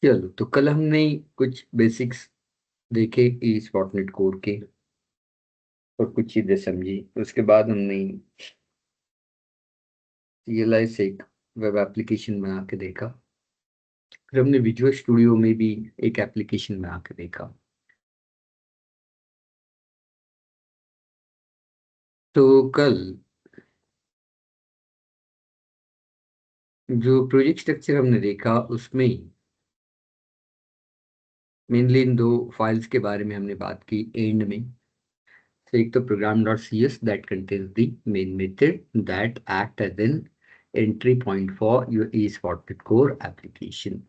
चलो, तो कल हमने कुछ बेसिक्स देखे इस डॉटनेट कोड के और कुछ चीजें समझी। उसके बाद हमने रियलाइज से एक वेब एप्लीकेशन बना के देखा। फिर हमने विजुअल स्टूडियो में भी एक एप्लीकेशन बना के देखा। तो कल जो प्रोजेक्ट स्ट्रक्चर हमने देखा उसमें मेनली इन दो फाइल्स के बारे में हमने बात की एंड में। So, एक तो program.cs that contains the main method that act as an entry point for your e-Spotted core application.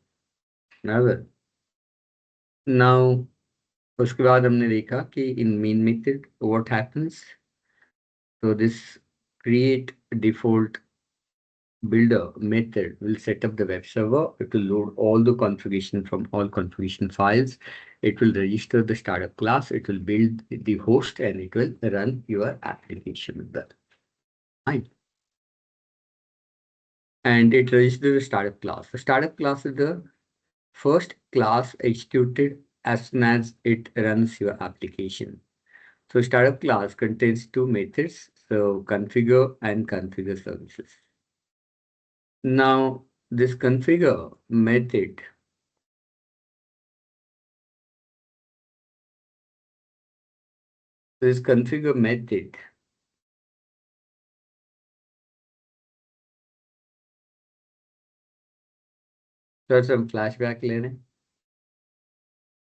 Now, उसके बाद हमने देखा कि in main method what happens. So this create default builder method will set up the web server. It will load all the configuration from all configuration files. It will register the startup class. It will build the host and it will run your application with that. Right. And it registers the startup class. The startup class is the first class executed as soon as it runs your application. So startup class contains two methods, so configure and configure services. Now this configure method, this configure method so some flashback later.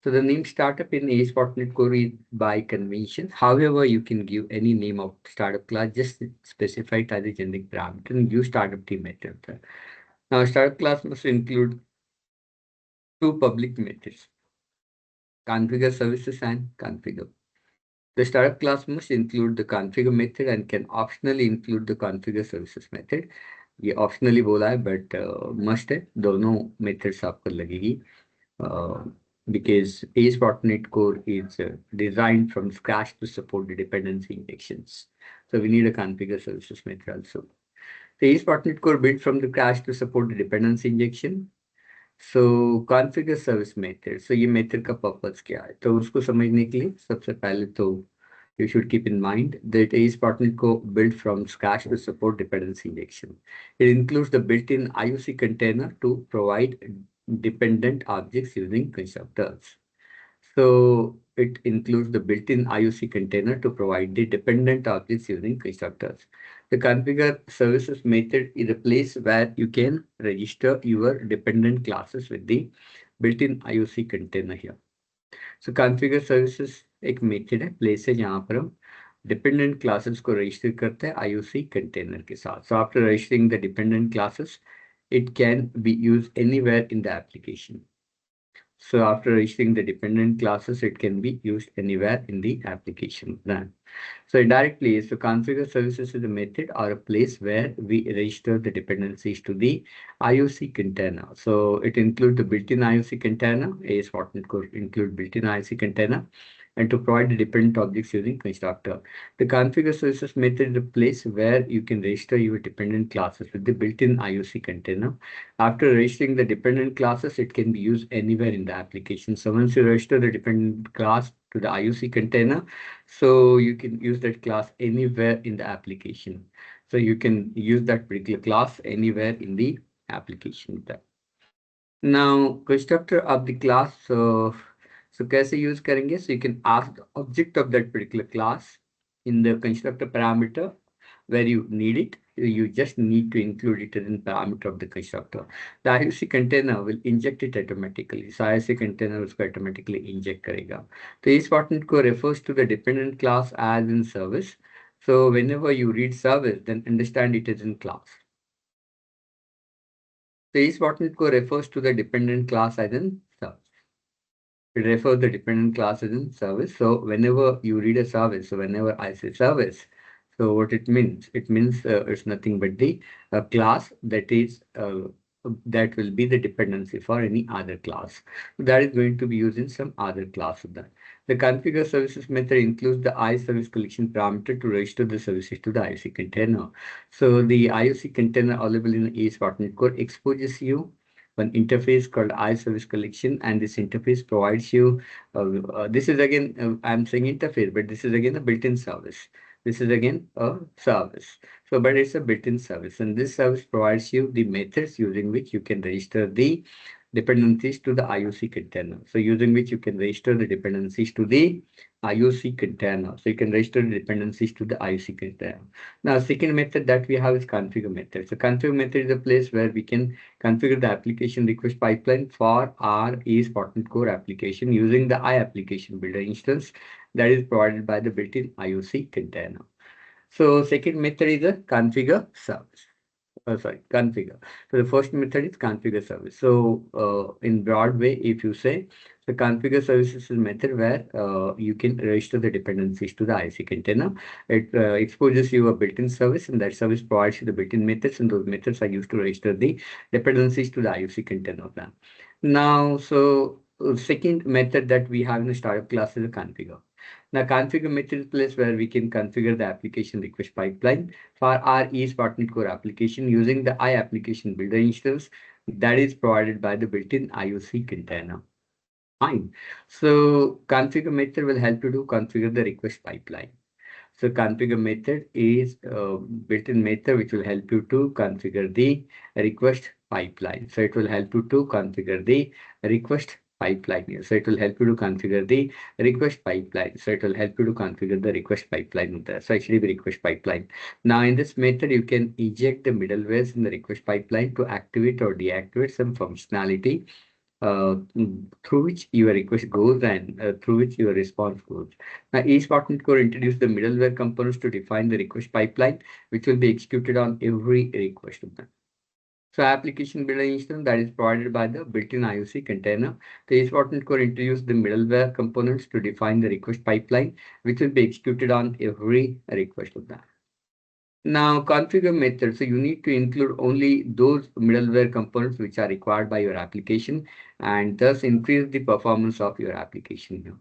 So the name startup in ASP.NET Core is by convention. However, you can give any name of startup class, just specify it as a generic parameter and use startup team method. Now startup class must include two public methods, configure services and configure. The startup class must include the configure method and can optionally include the configure services method. ये optionally बोला है but must है, दोनों methods आपको लगेगी because ASP.NET Core is designed from scratch to support the dependency injections. So we need a configure services method also. The ASP.NET Core built from the scratch to support the dependency injection. So configure service method. So ये method का purpose क्या है? तो उसको समझने के लिए सबसे पहले तो you should keep in mind that ASP.NET Core built from scratch to support dependency injection. It includes the built-in IOC container to provide dependent objects using constructors. So it includes the built-in IOC container to provide the dependent objects using constructors. The configure services method is a place where you can register your dependent classes with the built-in IOC container here. So configure services एक method है, place है जहाँ पर हम dependent classes को register करते हैं IOC container के साथ. So after registering the dependent classes, it can be used anywhere in the application. So after registering the dependent classes, it can be used anywhere in the application. So indirectly, so configure services is a method or a place where we register the dependencies to the IOC container. So it includes the built-in IOC container, ASP.NET Core include built-in IOC container, and to provide the dependent objects using constructor. The configure services method is a place where you can register your dependent classes with the built-in IOC container. After registering the dependent classes, it can be used anywhere in the application. So once you register the dependent class to the IOC container, so you can use that class anywhere in the application. So you can use that particular class anywhere in the application. Now, constructor of the class. So कैसे use करेंगे? So you can ask the object of that particular class in the constructor parameter where you need it. You just need to include it as a parameter of the constructor. The IOC container will inject it automatically. So IOC container उसको automatically inject करेगा. So this part को refers to the dependent class as in service. So whenever you read service, then understand it as in class. So this part refers to the dependent class as in service. It refers the dependent class as in service. So whenever you read a service, so whenever I say service, so what it means it's nothing but the class that is that will be the dependency for any other class. That is going to be used in some other class of that. The configure services method includes the IServiceCollection parameter to register the services to the IOC container. So the IOC container available in ASP.NET Core exposes you one interface called IServiceCollection, and this interface provides you, this is again, I'm saying interface, but this is again a built-in service. This is again a service. So, but it's a built-in service, and this service provides you the methods using which you can register the dependencies to the IOC container. So using which you can register the dependencies to the IOC container. So you can register the dependencies to the IOC container. Now, second method that we have is configure method. So configure method is a place where we can configure the application request pipeline for our ASP.NET Core application using the IApplicationBuilder instance that is provided by the built-in IOC container. So second method is a configure service. Configure. So the first method is configure service. So in broad way, if you say the configure services is a method where you can register the dependencies to the IC container. It exposes you a built-in service, and that service provides you the built-in methods, and those methods are used to register the dependencies to the IOC container plan. Now, so second method that we have in the startup class is a configure. Now, configure method is a place where we can configure the application request pipeline for our ASP.NET Core application using the IApplicationBuilder instance that is provided by the built-in IOC container. Fine. So configure method will help you to configure the request pipeline. So configure method is a built-in method which will help you to configure the request pipeline. So it will help you to configure the request pipeline here. So it will help you to configure the request pipeline. So it will help you to configure the request pipeline there. So actually the request pipeline. Now in this method, you can inject the middlewares in the request pipeline to activate or deactivate some functionality through which your request goes and through which your response goes. Now, ASP.NET Core introduced the middleware components to define the request pipeline, which will be executed on every request of them. So, application builder instance that is provided by the built-in IOC container. The ASP.NET Core introduced the middleware components to define the request pipeline, which will be executed on every request of them. Now, configure method. So you need to include only those middleware components which are required by your application and thus increase the performance of your application here.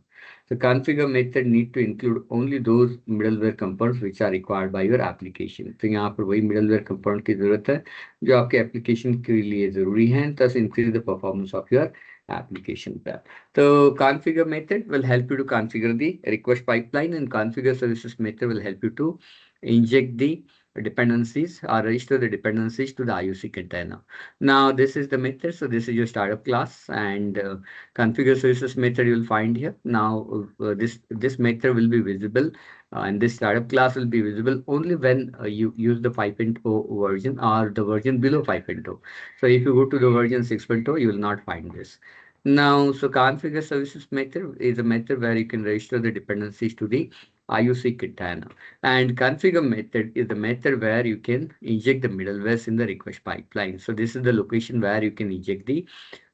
So configure method need to include only those middleware components which are required by your application. तो यहाँ पर वही middleware component की जरूरत है जो आपके application के लिए जरूरी है, thus increase the performance of your application there. So configure method will help you to configure the request pipeline, and configure services method will help you to inject the dependencies or register the dependencies to the IOC container. Now this is the method. So this is your startup class, and configure services method you will find here. Now this method will be visible and this startup class will be visible only when you use the 5.0 version or the version below 5.0. So if you go to the version 6.0, you will not find this. Now, so configure services method is a method where you can register the dependencies to the IOC container. And configure method is the method where you can inject the middlewares in the request pipeline. So this is the location where you can inject the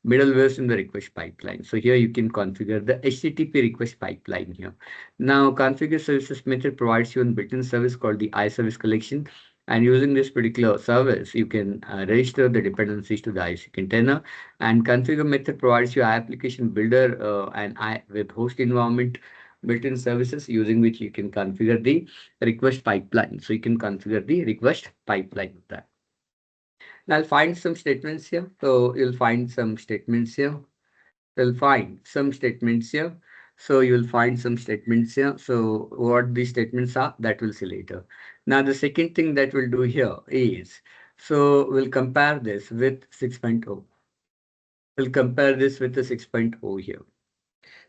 middlewares in the request pipeline. So here you can configure the HTTP request pipeline here. Now, configure services method provides you a built-in service called the IServiceCollection. And using this particular service, you can register the dependencies to the IOC container. And configure method provides you IApplicationBuilder and web host environment built-in services using which you can configure the request pipeline. So you can configure the request pipeline with that. Now I'll find some statements here. So you'll find some statements here. You'll find some statements here. So you'll find some statements here. So what these statements are, that we'll see later. Now the second thing that we'll do here is, so we'll compare this with 6.0. We'll compare this with the 6.0 here.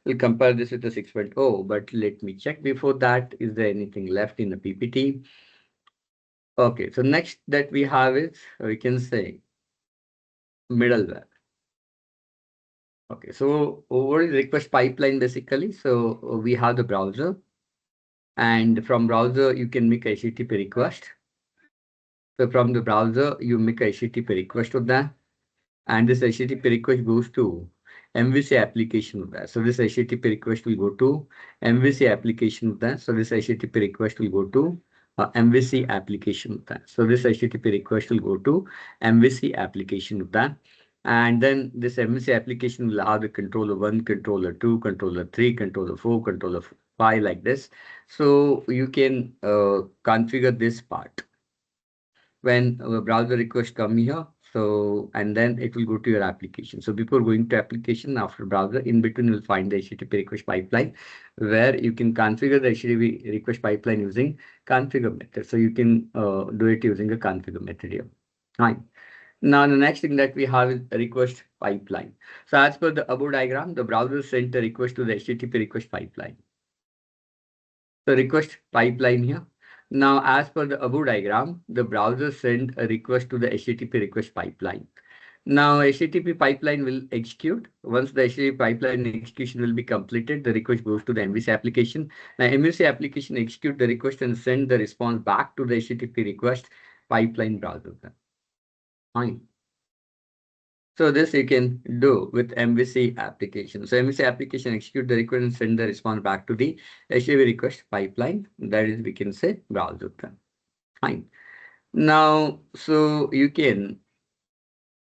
We'll compare this with the 6.0, but let me check before that. Is there anything left in the PPT? Okay, so next that we have is, we can say middleware. Okay, so what is request pipeline basically? So we have the browser, and from browser you can make a HTTP request. So from the browser you make a HTTP request of that, and this HTTP request goes to MVC application of that. So this HTTP request will go to MVC application of that. So this HTTP request will go to MVC application of that. So this HTTP request will go to MVC application of that. And then this MVC application will have the controller 1, controller 2, controller 3, controller 4, controller 5 like this. So you can configure this part. When a browser request come here, So, and then it will go to your application. So before going to application, after browser, in between you'll find the HTTP request pipeline, where you can configure the HTTP request pipeline using configure method. So you can do it using a configure method here. Fine. Now the next thing that we have is a request pipeline. So as per the above diagram, the browser sent a request to the HTTP request pipeline. So request pipeline here. Now, as per the above diagram, the browser sent a request to the HTTP request pipeline. Now, HTTP pipeline will execute. Once the HTTP pipeline execution will be completed, the request goes to the MVC application. Now, MVC application execute the request and send the response back to the HTTP request pipeline browser. Fine. So this you can do with MVC application. So MVC application execute the request and send the response back to the HTTP request pipeline. That is, we can say browser. Fine. Now, so you can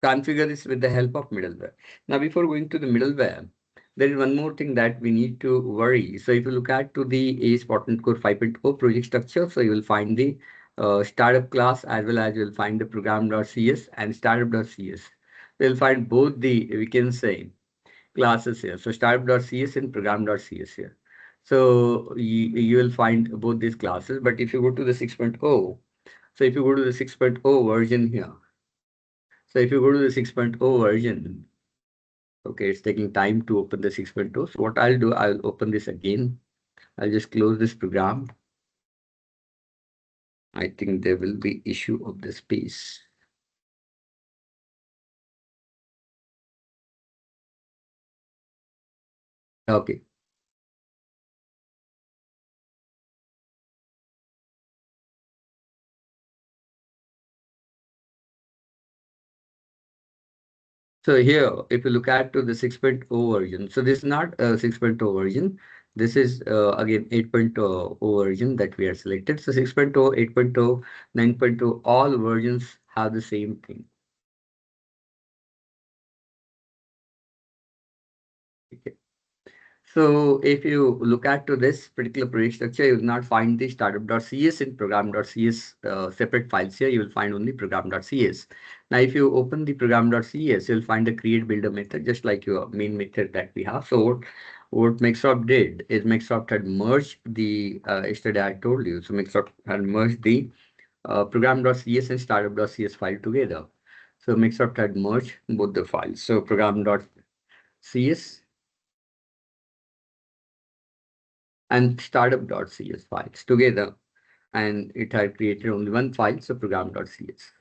configure this with the help of middleware. Now, before going to the middleware, there is one more thing that we need to worry. So if you look at to the AS.NET Core 5.0 project structure, so you will find the startup class as well as you will find the program.cs and startup.cs. You'll find both the, we can say, classes here. So startup.cs and program.cs here. So you will find both these classes. But if you go to the 6.0, so if you go to the 6.0 version here, so if you go to the 6.0 version, okay, it's taking time to open the 6.0. So what I'll do, I'll open this again. I'll just close this program. I think there will be issue of the space. Okay. So here, if you look at to the 6.0 version, so this is not a 6.0 version. This is again 8.0 version that we are selected. So 6.0, 8.0, 9.0, all versions have the same thing. Okay. So if you look at to this particular project structure, you will not find the startup.cs and program.cs separate files here. You will find only program.cs. Now, if you open the program.cs, you'll find the create builder method, just like your main method that we have. So what Microsoft did is Microsoft had merged the, yesterday I told you, so Microsoft had merged the program.cs and startup.cs file together. So Microsoft had merged both the files. So program.cs and startup.cs files together, and it had created only one file, so program.cs.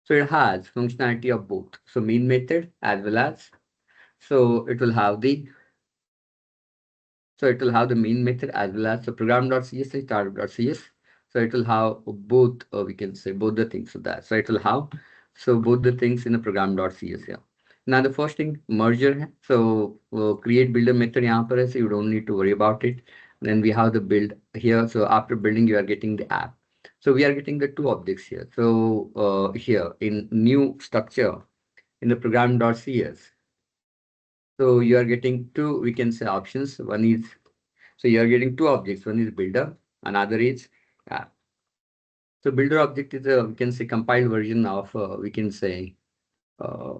So it has functionality of both, so main method as well as, so it will have the, so it will have the main method as well as the program.cs and startup.cs. So it will have both, we can say both the things of that. So it will have, so both the things in the program.cs here. Now the first thing, merger है. So create builder method यहाँ पर है, so you don't need to worry about it. Then we have the build here. So after building, you are getting the app. So we are getting the two objects here. So here in new structure in the program.cs. So you are getting two, we can say options. One is, so you are getting two objects. One is builder, another is app. So builder object is a, we can say, compiled version of, we can say, uh,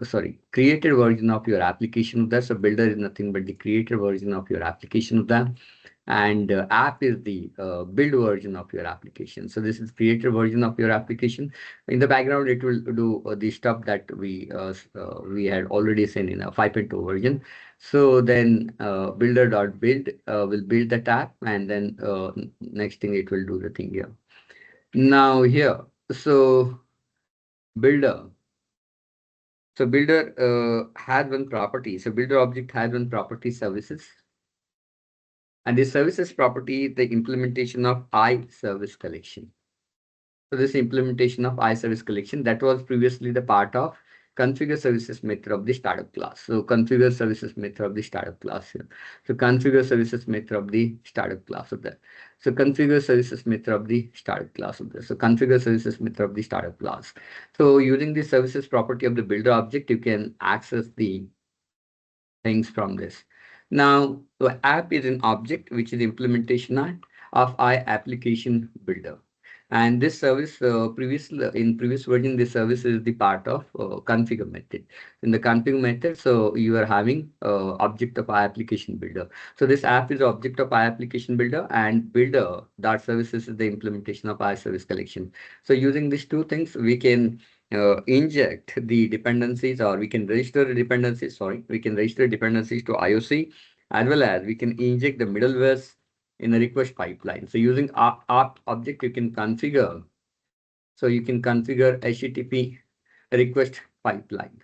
sorry, created version of your application of that. So builder is nothing but the created version of your application of that. And app is the build version of your application. So this is created version of your application. In the background, it will do the stuff that we had already seen in a 5.2 version. So then builder.build will build that app, and then next thing it will do the thing here. Now here, so builder. So builder has one property. So builder object has one property, services. And the services property, the implementation of IServiceCollection. So this implementation of IServiceCollection that was previously the part of configure services method of the startup class. So configure services method of the startup class here. So configure services method of the startup class of that. So configure services method of the startup class of this. So configure services method of the startup class. So using the services property of the builder object, you can access the things from this. Now, the app is an object which is implementation of IApplicationBuilder. And this service, in previous version, this service is the part of configure method. In the configure method, so you are having object of application builder. So this app is object of application builder, and builder that services is the implementation of service collection. So using these two things, we can inject the dependencies, or we can register the dependencies. Sorry, we can register dependencies to IOC, as well as we can inject the middlewares in a request pipeline. So using object, you can configure. So you can configure HTTP request pipeline.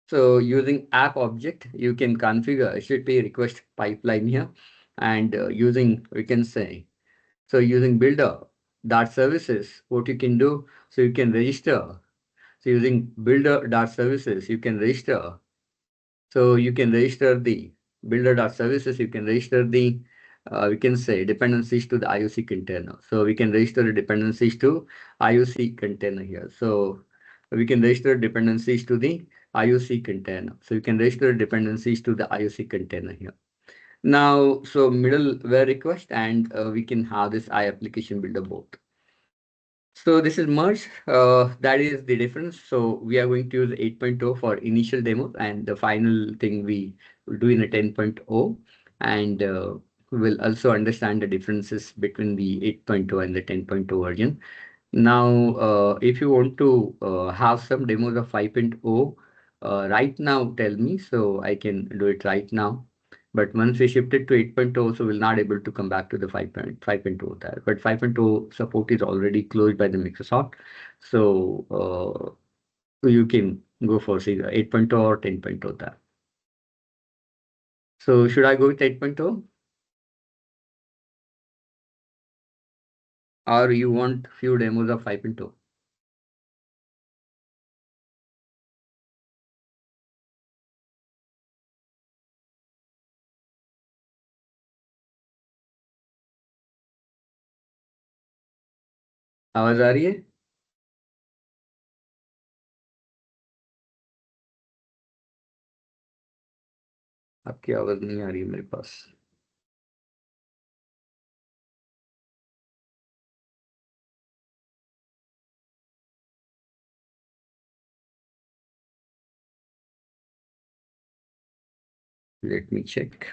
So using app object, you can configure HTTP request pipeline here, and using, we can say, so using builder dot services, what you can do, so you can register. So using builder dot services, you can register. So you can register the builder.services, you can register the, we can say, dependencies to the IOC container. So we can register the dependencies to IOC container here. So we can register dependencies to the IOC container. So you can register dependencies to the IOC container here. Now, so middleware request, and we can have this IApplicationBuilder both. So this is merge. That is the difference. So we are going to use 8.0 for initial demo, and the final thing we will do in a 10.0. And we will also understand the differences between the 8.0 and the 10.0 version. Now, if you want to have some demos of 5.0 right now, tell me, so I can do it right now. But once we shift it to 8.0, so we'll not able to come back to the 5.0 there. But 5.0 support is already closed by the Microsoft. So you can go for say 8.0 or 10.0 there. So should I go with 8.0? Or you want few demos of 5.0? आवाज आ रही है? आपकी आवाज नहीं आ रही है मेरे पास. Let me check.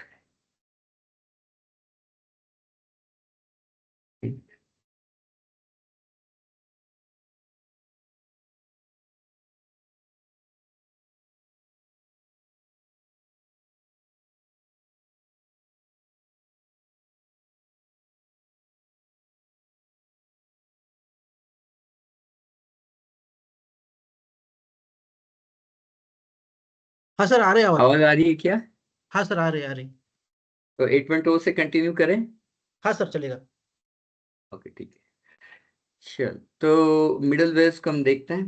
हाँ सर, आ रहे हैं आवाज. आवाज आ रही है क्या? हाँ सर, आ रही आ रही. तो 8.0 से कंटिन्यू करें? हाँ सर, चलेगा. ओके, ठीक है. चल, तो मिडलवेयर्स को हम देखते हैं.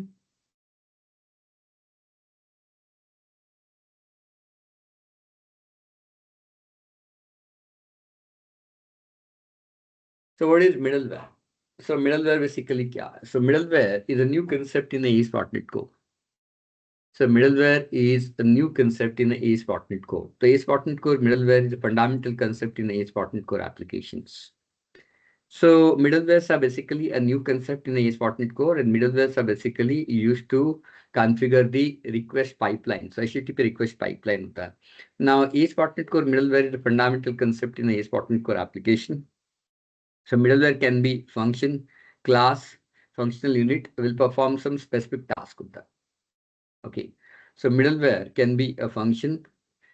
So what is middleware? So middleware basically क्या है? So middleware is a new concept in the ASP.NET Core. So middleware is a new concept in the ASP.NET Core. The ASP.NET Core middleware is a fundamental concept in the ASP.NET Core applications. So middlewares are basically a new concept in the ASP.NET Core, and middlewares are basically used to configure the request pipeline. So HTTP request pipeline होता है. Now ASP.NET Core middleware is a fundamental concept in the ASP.NET Core application. So middleware can be function, class, functional unit will perform some specific task होता है. Okay. So middleware can be a function,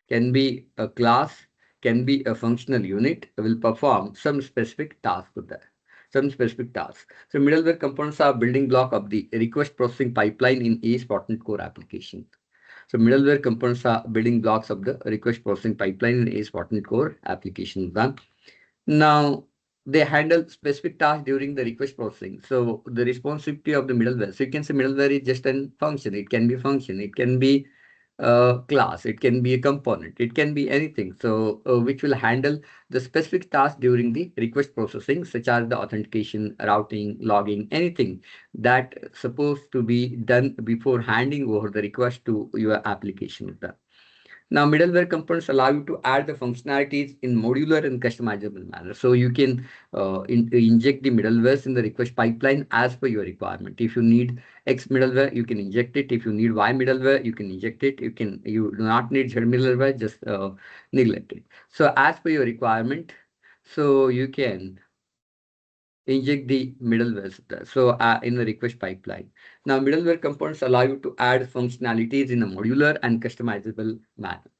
can be a class, can be a functional unit, will perform some specific task with that. Some specific tasks. So middleware components are building block of the request processing pipeline in ASP.NET Core application. So middleware components are building blocks of the request processing pipeline in ASP.NET Core application. Now they handle specific tasks during the request processing. So the responsibility of the middleware. So you can say middleware is just a function. It can be function. It can be class, it can be a component, it can be anything. So which will handle the specific task during the request processing, such as the authentication, routing, logging, anything that supposed to be done before handing over the request to your application. Now, middleware components allow you to add the functionalities in modular and customizable manner. So you can inject the middlewares in the request pipeline as per your requirement. If you need X middleware, you can inject it. If you need Y middleware, you can inject it. You do not need Z middleware, just neglect it. So as per your requirement, so you can inject the middlewares there. So in the request pipeline. Now, middleware components allow you to add functionalities in a modular and customizable manner.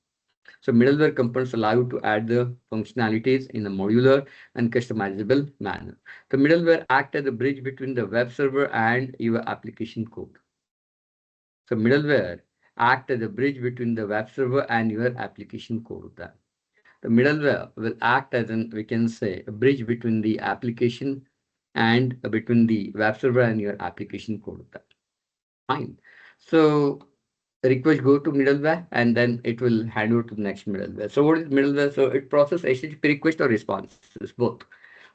So middleware components allow you to add the functionalities in a modular and customizable manner. The middleware act as a bridge between the web server and your application code. So middleware act as a bridge between the web server and your application code. The middleware will act as an, we can say, a bridge between the application and between the web server and your application code. Fine. So the request go to middleware and then it will hand over to the next middleware. So what is middleware? So it processes HTTP request or responses, both.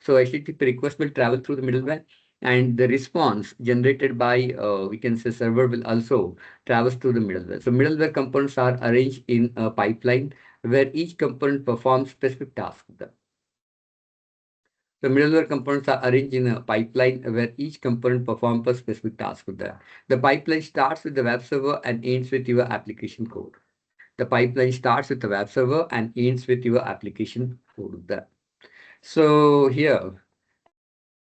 So HTTP request will travel through the middleware and the response generated by, we can say, server will also traverse through the middleware. So middleware components are arranged in a pipeline where each component performs specific tasks. The middleware components are arranged in a pipeline where each component performs a specific task with that. The pipeline starts with the web server and ends with your application code. The pipeline starts with the web server and ends with your application code with that. So here,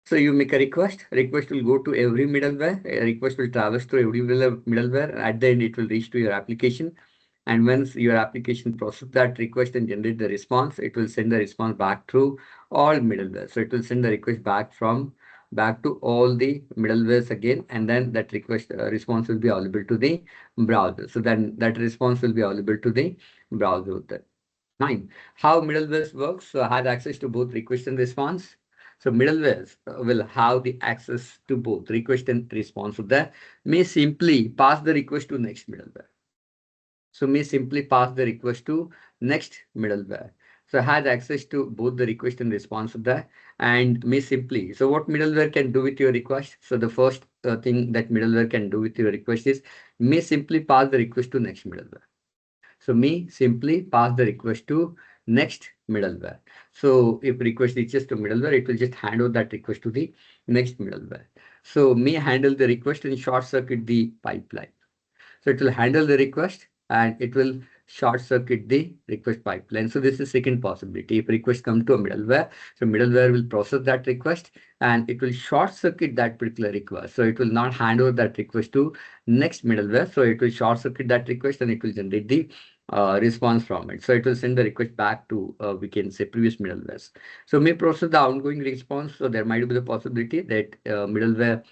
so you make a request will go to every middleware, a request will traverse through every middleware, and at the end it will reach to your application. And once your application process that request and generate the response, it will send the response back through all middleware. So it will send the request back to all the middlewares again, and then that request response will be available to the browser. So then that response will be available to the browser. Nine. How middlewares works? So has access to both request and response. So middlewares will have the access to both request and response. So that may simply pass the request to next middleware. So may simply pass the request to next middleware. So has access to both the request and response of that, and may simply. So what middleware can do with your request? So the first thing that middleware can do with your request is may simply pass the request to next middleware. So may simply pass the request to next middleware. So if request reaches to middleware, it will just hand over that request to the next middleware. So may handle the request and short circuit the pipeline. So it will handle the request and it will short circuit the request pipeline. So this is second possibility. If request come to a middleware, so middleware will process that request and it will short circuit that particular request. So it will not hand over that request to next middleware. So it will short circuit that request and it will generate the response from it. So it will send the request back to, we can say, previous middlewares. So may process the outgoing response. So there might be the possibility that middleware,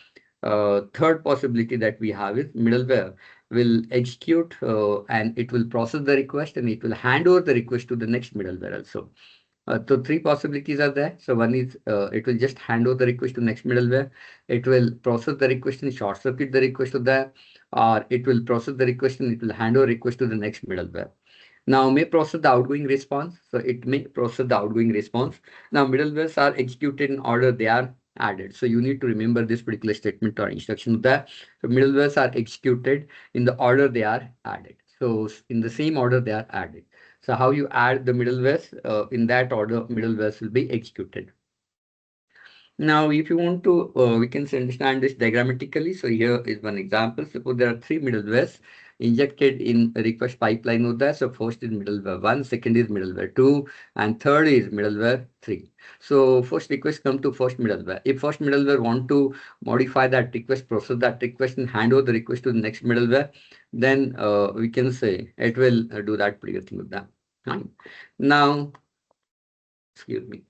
third possibility that we have is middleware will execute and it will process the request and it will hand over the request to the next middleware also. So three possibilities are there. So one is it will just hand over the request to next middleware. It will process the request and short circuit the request to that, or it will process the request and it will hand over request to the next middleware. Now may process the outgoing response. So it may process the outgoing response. Now middlewares are executed in order they are added. So you need to remember this particular statement or instruction that the middlewares are executed in the order they are added. So in the same order they are added. So how you add the middlewares, in that order middlewares will be executed. Now, if you want to, we can understand this diagrammatically. So here is one example. Suppose there are three middlewares injected in a request pipeline with that. So first is middleware 1, second is middleware 2, and third is middleware 3. So first request come to first middleware. If first middleware want to modify that request, process that request and hand over the request to the next middleware, then we can say it will do that particular thing with that. Right? Now, excuse me.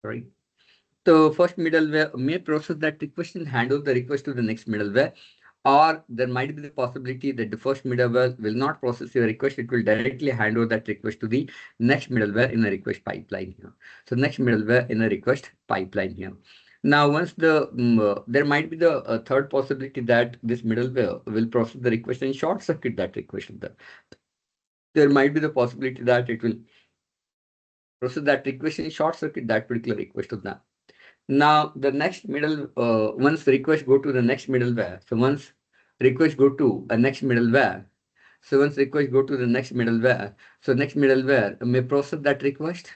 Sorry. So first middleware may process that request and hand over the request to the next middleware, or there might be the possibility that the first middleware will not process your request. It will directly hand over that request to the next middleware in a request pipeline here. So next middleware in a request pipeline here. Now, once there might be the third possibility that this middleware will process the request and short circuit that request. there might be the possibility that it will process that request and short circuit that particular request to them. Now the next once the request go to the next middleware. So once request go to a next middleware. So once request go to the next middleware, so next middleware may process that request.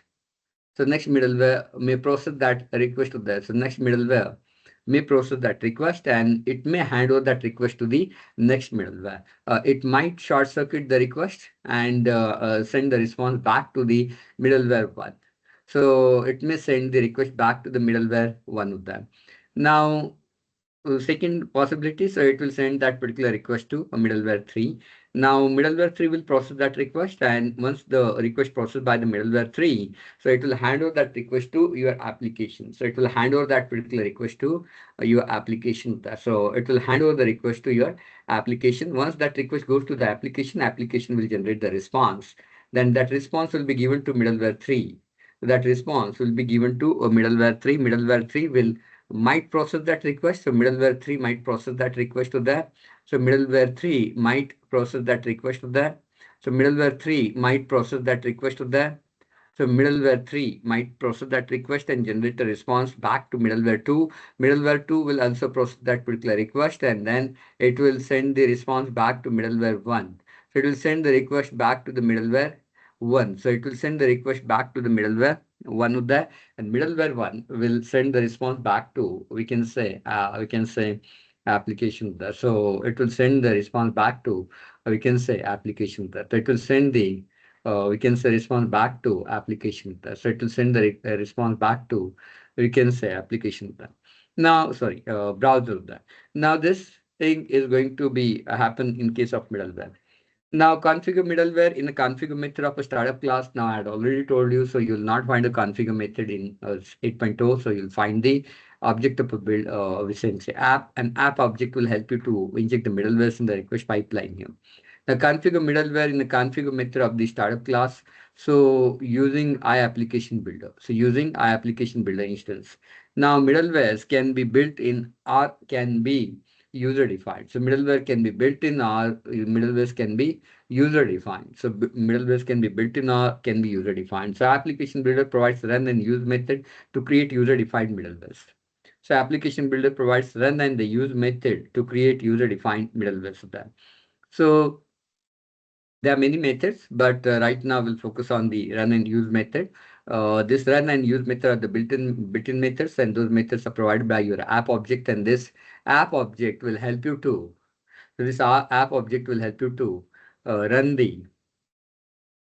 So next middleware may process that request to that. So next middleware may process that request and it may hand over that request to the next middleware. It might short circuit the request and send the response back to the middleware one. So it may send the request back to the middleware one of them. Now, second possibility, so it will send that particular request to a middleware 3. Now middleware 3 will process that request, and once the request processed by the middleware 3, so it will hand over that request to your application. So it will hand over that particular request to your application. So it will hand over the request to your application. Once that request goes to the application, application will generate the response. Then that response will be given to middleware 3. That response will be given to a middleware 3. Middleware 3 will might process that request. So middleware 3 might process that request to that. So middleware 3 might process that request to that. So middleware 3 might process that request to that. So middleware 3 might process that request and generate a response back to middleware 2. Middleware 2 will also process that particular request and then it will send the response back to middleware 1. So it will send the request back to the middleware 1. So it will send the request back to the middleware 1 of that, and middleware 1 will send the response back to, we can say application there. So it will send the response back to, we can say application there. So it will send the we can say response back to application. So it will send the response back to, we can say application. Now, sorry, browser. Now this thing is going to be happen in case of middleware. Now configure middleware in a configure method of a startup class. Now I had already told you, so you'll not find a configure method in 8.0. So you'll find the object of a build, we say app. An app object will help you to inject the middlewares in the request pipeline here. The configure middleware in the configure method of the startup class. So using IApplicationBuilder. So using IApplicationBuilder instance. Now middlewares can be built in or can be user defined. So middleware can be built in or middlewares can be user defined. So middlewares can be built in or can be user defined. So application builder provides run and use method to create user defined middlewares. So application builder provides run and the use method to create user defined middlewares of that. So there are many methods, but right now we'll focus on the run and use method. This run and use method are the built-in methods, and those methods are provided by your app object. And this app object will help you to. So this app object will help you to run the.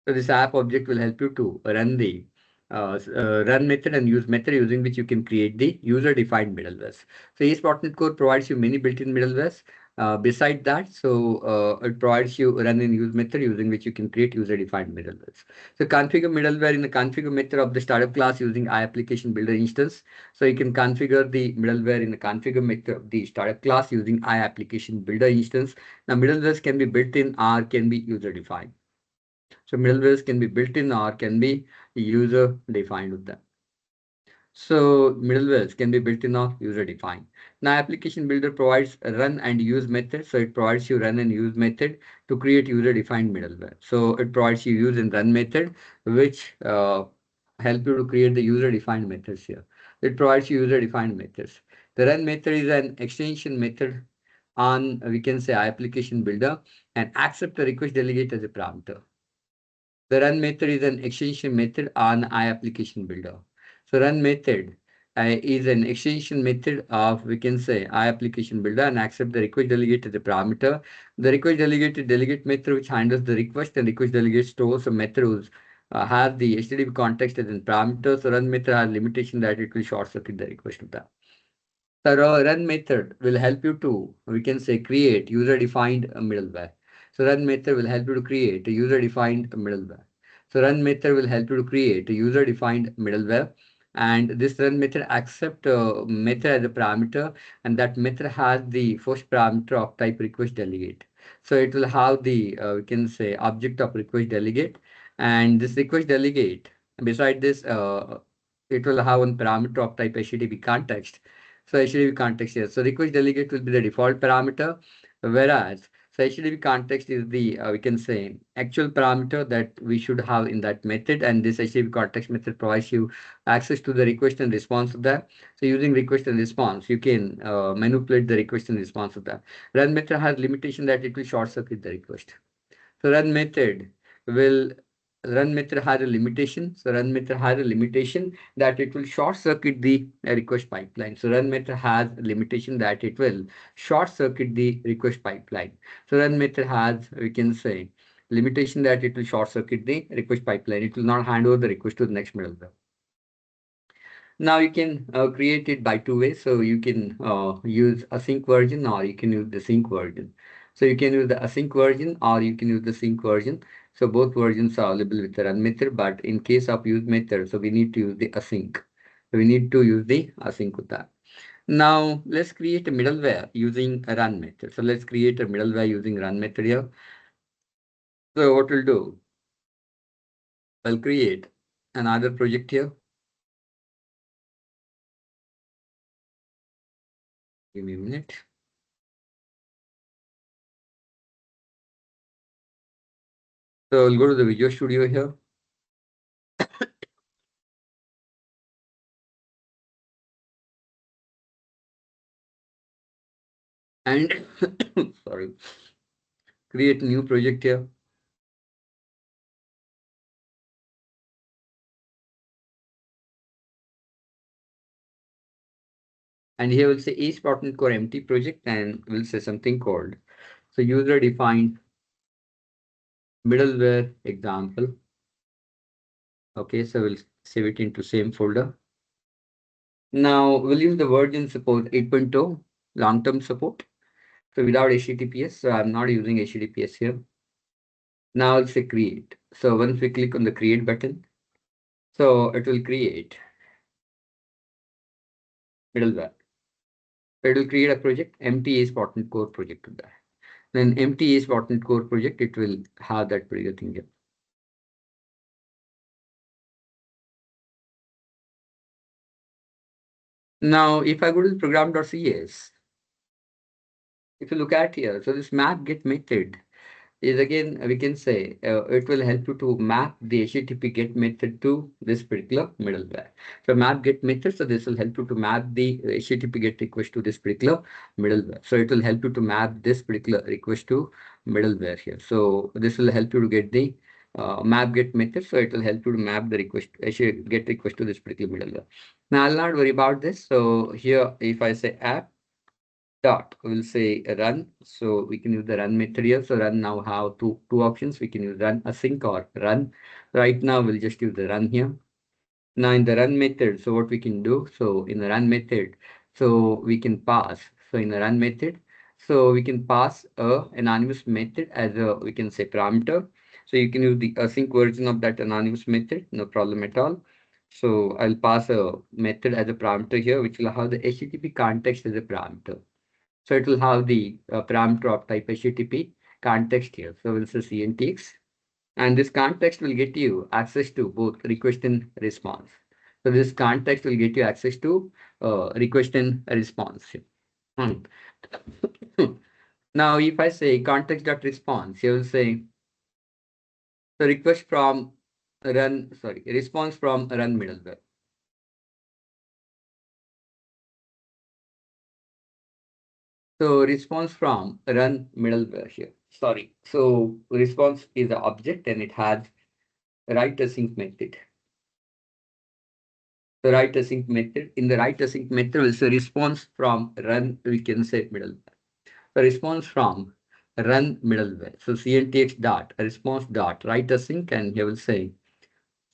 So this app object will help you to run the run method and use method using which you can create the user-defined middlewares. So ASP.NET Core provides you many built-in middlewares. Beside that, so it provides you run and use method using which you can create user-defined middlewares. So configure middleware in the configure method of the startup class using IApplicationBuilder instance. So you can configure the middleware in the configure method of the startup class using IApplicationBuilder instance. Now middlewares can be built in or can be user-defined. So middlewares can be built in or can be user defined with them. So middlewares can be built in or user defined. Now application builder provides a run and use method. So it provides you run and use method to create user defined middleware. So it provides you use and run method, which help you to create the user defined methods here. It provides you user defined methods. The run method is an extension method on, we can say, application builder and accept the request delegate as a parameter. The run method is an extension method on IApplicationBuilder. So run method is an extension method of, we can say, IApplicationBuilder and accept the request delegate as a parameter. The request delegate method which handles the request, and request delegate stores a method whose has the HTTP context as a parameter. So run method has limitation that it will short circuit the request of that. The run method will help you to, we can say, create user-defined middleware. So run method will help you to create a user-defined middleware. So run method will help you to create a user-defined middleware. And this run method accept method as a parameter, and that method has the first parameter of type request delegate. So it will have the, we can say, object of request delegate, and this request delegate, beside this, it will have one parameter of type HTTP context. So HTTP context here. So request delegate will be the default parameter, whereas So HTTP context is the, we can say, actual parameter that we should have in that method. And this HTTP context method provides you access to the request and response of that. So using request and response, you can manipulate the request and response of that. Run method has limitation that it will short circuit the request. So will run method has a limitation. So run method has a limitation that it will short circuit the request pipeline. So run method has a limitation that it will short circuit the request pipeline. So run method has, we can say, limitation that it will short circuit the request pipeline. It will not hand over the request to the next middleware. Now you can create it by two ways. So you can use async version or you can use the sync version. So you can use the async version or you can use the sync version. So both versions are available with the run method, but in case of use method, so we need to use the async. So we need to use the async with that. Now let's create a middleware using a run method. So let's create a middleware using run method here. So what we'll do, I'll create another project here. Give me a minute. So I'll go to the Visual Studio here. And sorry, create a new project here. And here we'll say is.NET Core empty project and we'll say something called, so user defined middleware example. Okay, so we'll save it into same folder. Now we'll use the version support 8.0 long-term support. So without HTTPS, so I'm not using HTTPS here. Now I'll say create. So once we click on the create button, so it will create middleware. It will create a project, empty is.NET Core project to that. Then empty is.NET Core project, it will have that particular thing here. Now, if I go to the program.cs, if you look at here, so this map get method is again, we can say it will help you to map the HTTP get method to this particular middleware. So map get method, so this will help you to map the HTTP get request to this particular middleware. So it will help you to map this particular request to middleware here. So this will help you to get the map get method. So it will help you to map the request, get request to this particular middleware. Now I'll not worry about this. So here, if I say app dot, we'll say run. So we can use the run method here. So run now have two options. We can use run async or run. Right now we'll just use the run here. Now in the run method, so what we can do, so in the run method, so we can pass. So in the run method, so we can pass a anonymous method as a, we can say, parameter. So you can use the async version of that anonymous method, no problem at all. So I'll pass a method as a parameter here, which will have the HTTP context as a parameter. So it will have the parameter of type HTTP context here. So we'll say CNTX. And this context will get you access to both request and response. So this context will get you access to request and response. Hmm. Now, if I say context.response, you will say the request from response from run middleware. So response from run middleware here. Sorry. So response is the object and it has write async method. The write async method. In the write async method, will say response from run, we can say middleware. The response from run middleware. So CNTX dot response dot write async, and he will say,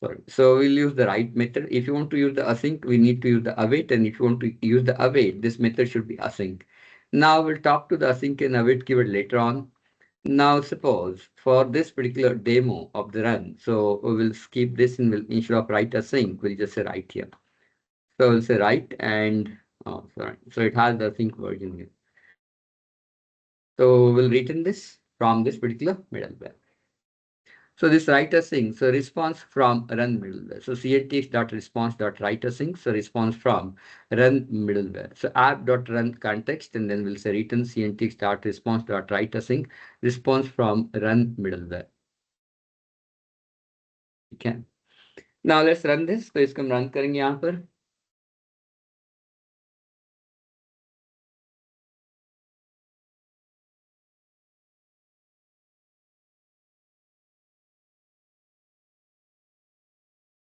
sorry. So we'll use the write method. If you want to use the async, we need to use the await, and if you want to use the await, this method should be async. Now we'll talk to the async and await keyword later on. Now suppose for this particular demo of the run, so we will skip this and we'll, instead of write async, we'll just say write here. So we'll say write and sorry. So it has the async version here. So we'll return this from this particular middleware. So this write async, so response from run middleware. So cntx.response.write async, so response from run middleware. So app.run context, and then we'll say return cntx.response.write async, response from run middleware. Okay. Now let's run this. तो इसको हम run करेंगे यहाँ पर.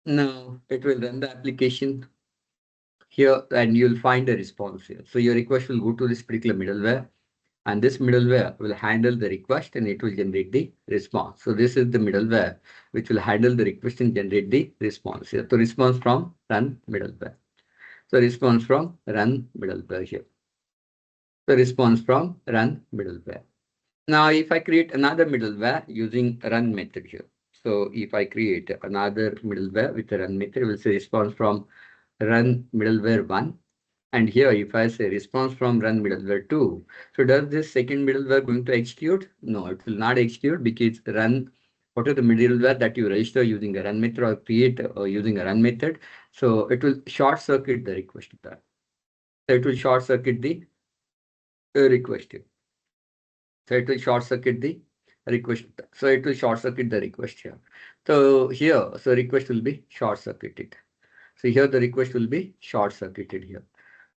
Now it will run the application here, and you'll find a response here. So your request will go to this particular middleware, and this middleware will handle the request and it will generate the response. So this is the middleware which will handle the request and generate the response here. So response from run middleware. So response from run middleware here. So response from run middleware. Now if I create another middleware using run method here. So if I create another middleware with a run method, we'll say response from run middleware 1. And here, if I say response from run middleware 2, so does this second middleware going to execute? No, it will not execute because run, what are the middleware that you register using a run method or create using a run method? So it will short circuit the request of that. So it will short circuit the request here. So it will short circuit the request. So it will short circuit the request here. So here, so request will be short circuited. So here the request will be short circuited here.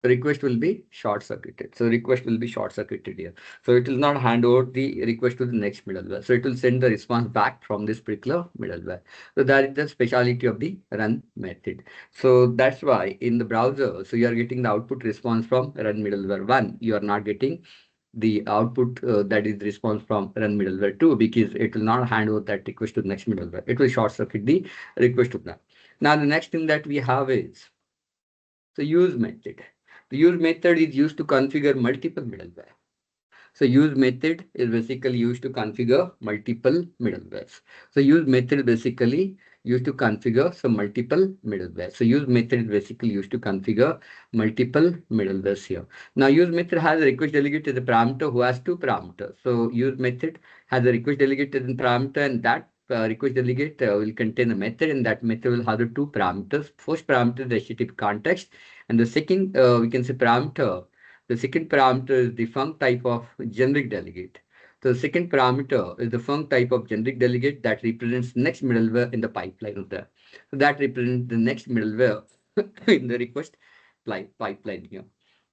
The request will be short circuited. So request will be short circuited here. So it will not hand over the request to the next middleware. So it will send the response back from this particular middleware. So that is the speciality of the run method. So that's why in the browser, so you are getting the output response from run middleware 1. You are not getting the output that is response from run middleware 2 because it will not hand over that request to the next middleware. It will short circuit the request to that. Now the next thing that we have is the use method. The use method is used to configure multiple middleware. So use method is basically used to configure multiple middlewares. So use method is basically used to configure some multiple middleware. So use method is basically used to configure multiple middlewares here. Now use method has a request delegate as a parameter who has two parameters. So use method has a request delegate as a parameter, and that request delegate will contain a method, and that method will have the two parameters. First parameter is the HTTP context, and the second we can say parameter. The second parameter is the func type of generic delegate. So the second parameter is the func type of generic delegate that represents next middleware in the pipeline of that. So that represents the next middleware in the request pipeline here.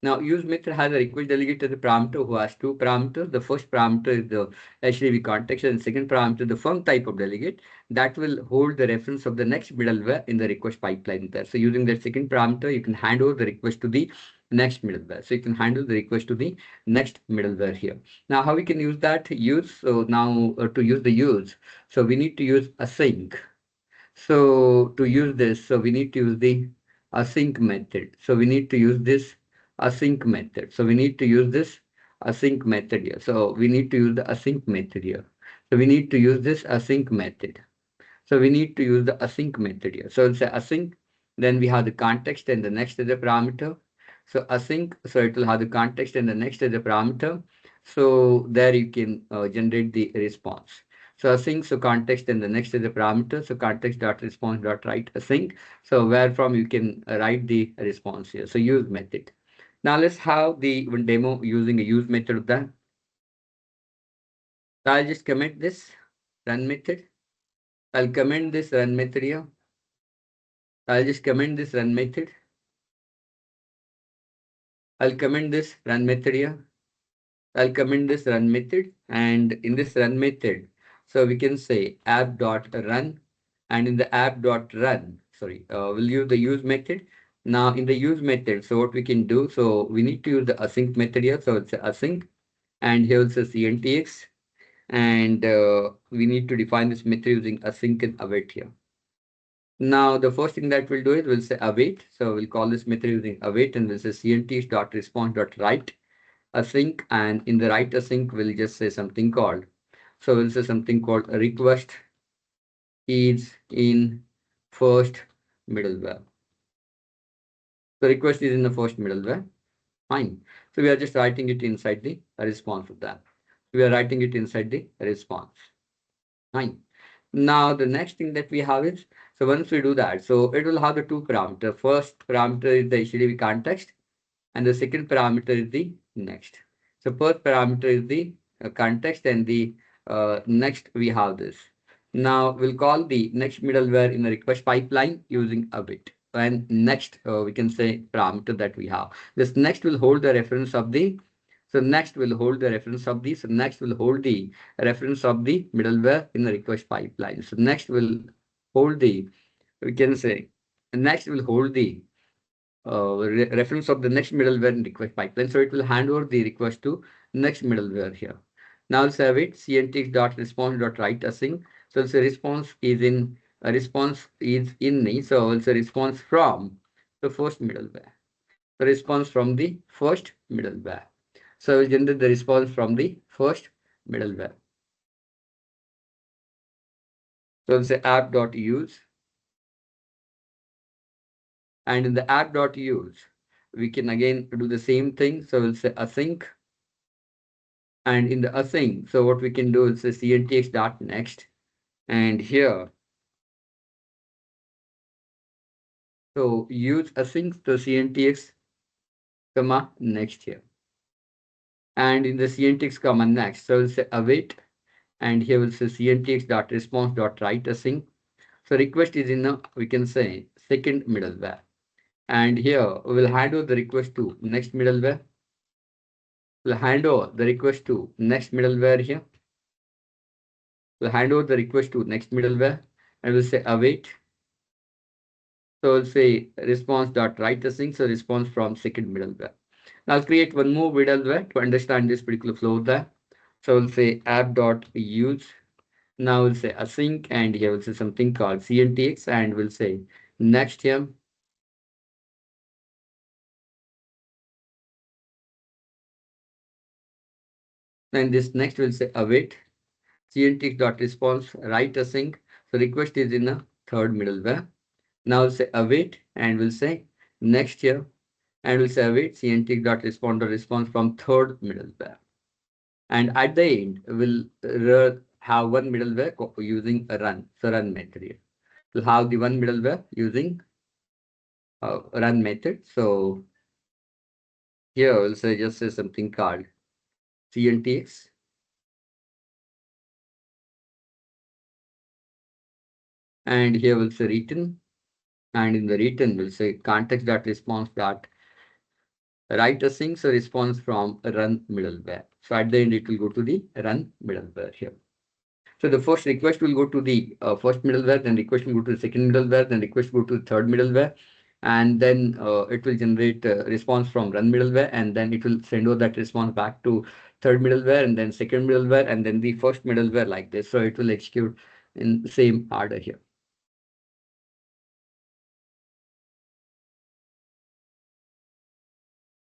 Now use method has a request delegate as a parameter who has two parameters. The first parameter is the HTTP context, and the second parameter is the func type of delegate that will hold the reference of the next middleware in the request pipeline there. So using that second parameter, you can hand over the request to the next middleware. So you can handle the request to the next middleware here. Now, how we can use that use? So now to use the use, so we need to use async. So to use this, so we need to use the async method. So we need to use this async method. So we need to use this async method here. So we need to use the async method here. So we need to use this async method. So we need to use the async method here. So it's a async, then we have the context and the next is the parameter. So async, so it will have the context and the next is the parameter. So there you can generate the response. So async, so context and the next is the parameter. So context dot response dot write async. So where from you can write the response here. So use method. Now let's have the one demo using a use method of that. So I'll just commit this run method. I'll comment this run method here. I'll just comment this run method. I'll comment this run method here. I'll comment this run method, and in this run method, so we can say app.run, and in the app.run, sorry, we'll use the use method. Now in the use method, so what we can do, so we need to use the async method here. So it's async, and here it's a cntx, and we need to define this method using async and await here. Now, the first thing that we'll do is we'll say await. So we'll call this method using await, and we'll say cntx.response.write async. And in the write async, we'll just say something called. So we'll say something called a request is in first middleware. The request is in the first middleware. Fine. So we are just writing it inside the response of that. We are writing it inside the response. Fine. Now the next thing that we have is, so once we do that, so it will have the two parameters. First parameter is the HTTP context, and the second parameter is the next. So first parameter is the context, and the next we have this. Now we'll call the next middleware in the request pipeline using a bit. And next, we can say parameter that we have. This next will hold the reference of the, so next will hold the reference of the, so next will hold the reference of the middleware in the request pipeline. So next will hold the, we can say, next will hold the reference of the next middleware in request pipeline. So it will hand over the request to next middleware here. Now let's have it cntx.response.write async. So it's a response is in a response is in me. So it's a response from the first middleware. The response from the first middleware. So we'll generate the response from the first middleware. So we'll say app.use. And in the app.use, we can again do the same thing. So we'll say async. And in the async, so what we can do is say cntx.next. And here, so use async to cntx comma next here. And in the cntx comma next, so we'll say await. And here we'll say cntx.response.write async. So request is in a, we can say, second middleware. And here we'll hand over the request to next middleware. We'll hand over the request to next middleware here. We'll hand over the request to next middleware. And we'll say await. So we'll say response.write async. So response from second middleware. Now I'll create one more middleware to understand this particular flow there. So we'll say app.use. Now we'll say async, and here we'll say something called cntx, and we'll say next here. And this next will say await cntx.response write async. So request is in a third middleware. Now we'll say await, and we'll say next here, and we'll say await cntx.response from third middleware. And at the end, we'll have one middleware using a run, so run method here. We'll have the one middleware using run method. So here we'll say just say something called cntx. And here we'll say return. And in the return, we'll say context.response.write async, so response from run middleware. So at the end, it will go to the run middleware here. So the first request will go to the first middleware, then request will go to the second middleware, then request will go to the third middleware, and then it will generate a response from run middleware, and then it will send over that response back to third middleware, and then second middleware, and then the first middleware like this. So it will execute in the same order here.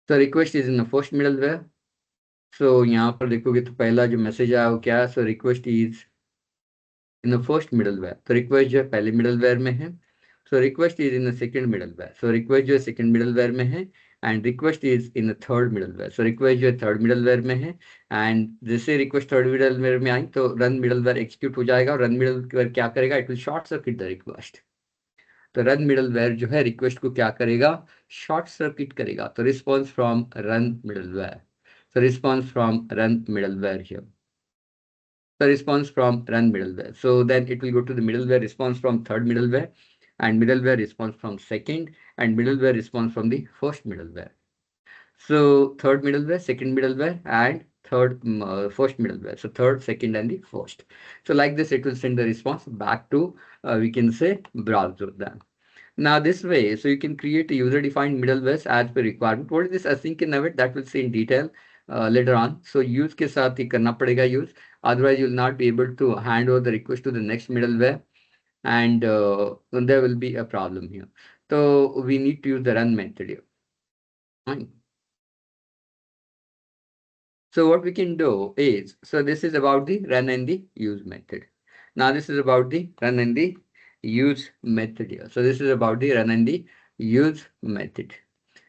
So request is in the first middleware. So यहाँ पर देखोगे तो पहला जो message आया वो क्या है? So request is in the first middleware. तो request जो है पहले middleware में है. So request is in the second middleware. So request जो है second middleware में है, and request is in the third middleware. So request जो है third middleware में है, and जैसे request third middleware में आई तो run middleware execute हो जाएगा, और run middleware क्या करेगा? It will short circuit the request. तो रन मिडलवेयर जो है रिक्वेस्ट को क्या करेगा? शॉर्ट सर्किट करेगा. तो response from run middleware. So response from run middleware here. The response from run middleware. So then it will go to the middleware response from third middleware, and middleware response from second, and middleware response from the first middleware. So third middleware, second middleware, and first middleware. So third, second, and the first. So like this, it will send the response back to we can say browser then. Now this way, so you can create a user-defined middlewares as per requirement. What is this async and await? That we'll see in detail later on. So use के साथ ही करना पड़ेगा use. Otherwise, you'll not be able to hand over the request to the next middleware, and there will be a problem here. So we need to use the run method here. Fine. So what we can do is, so this is about the run and the use method. Now this is about the run and the use method here. So this is about the run and the use method.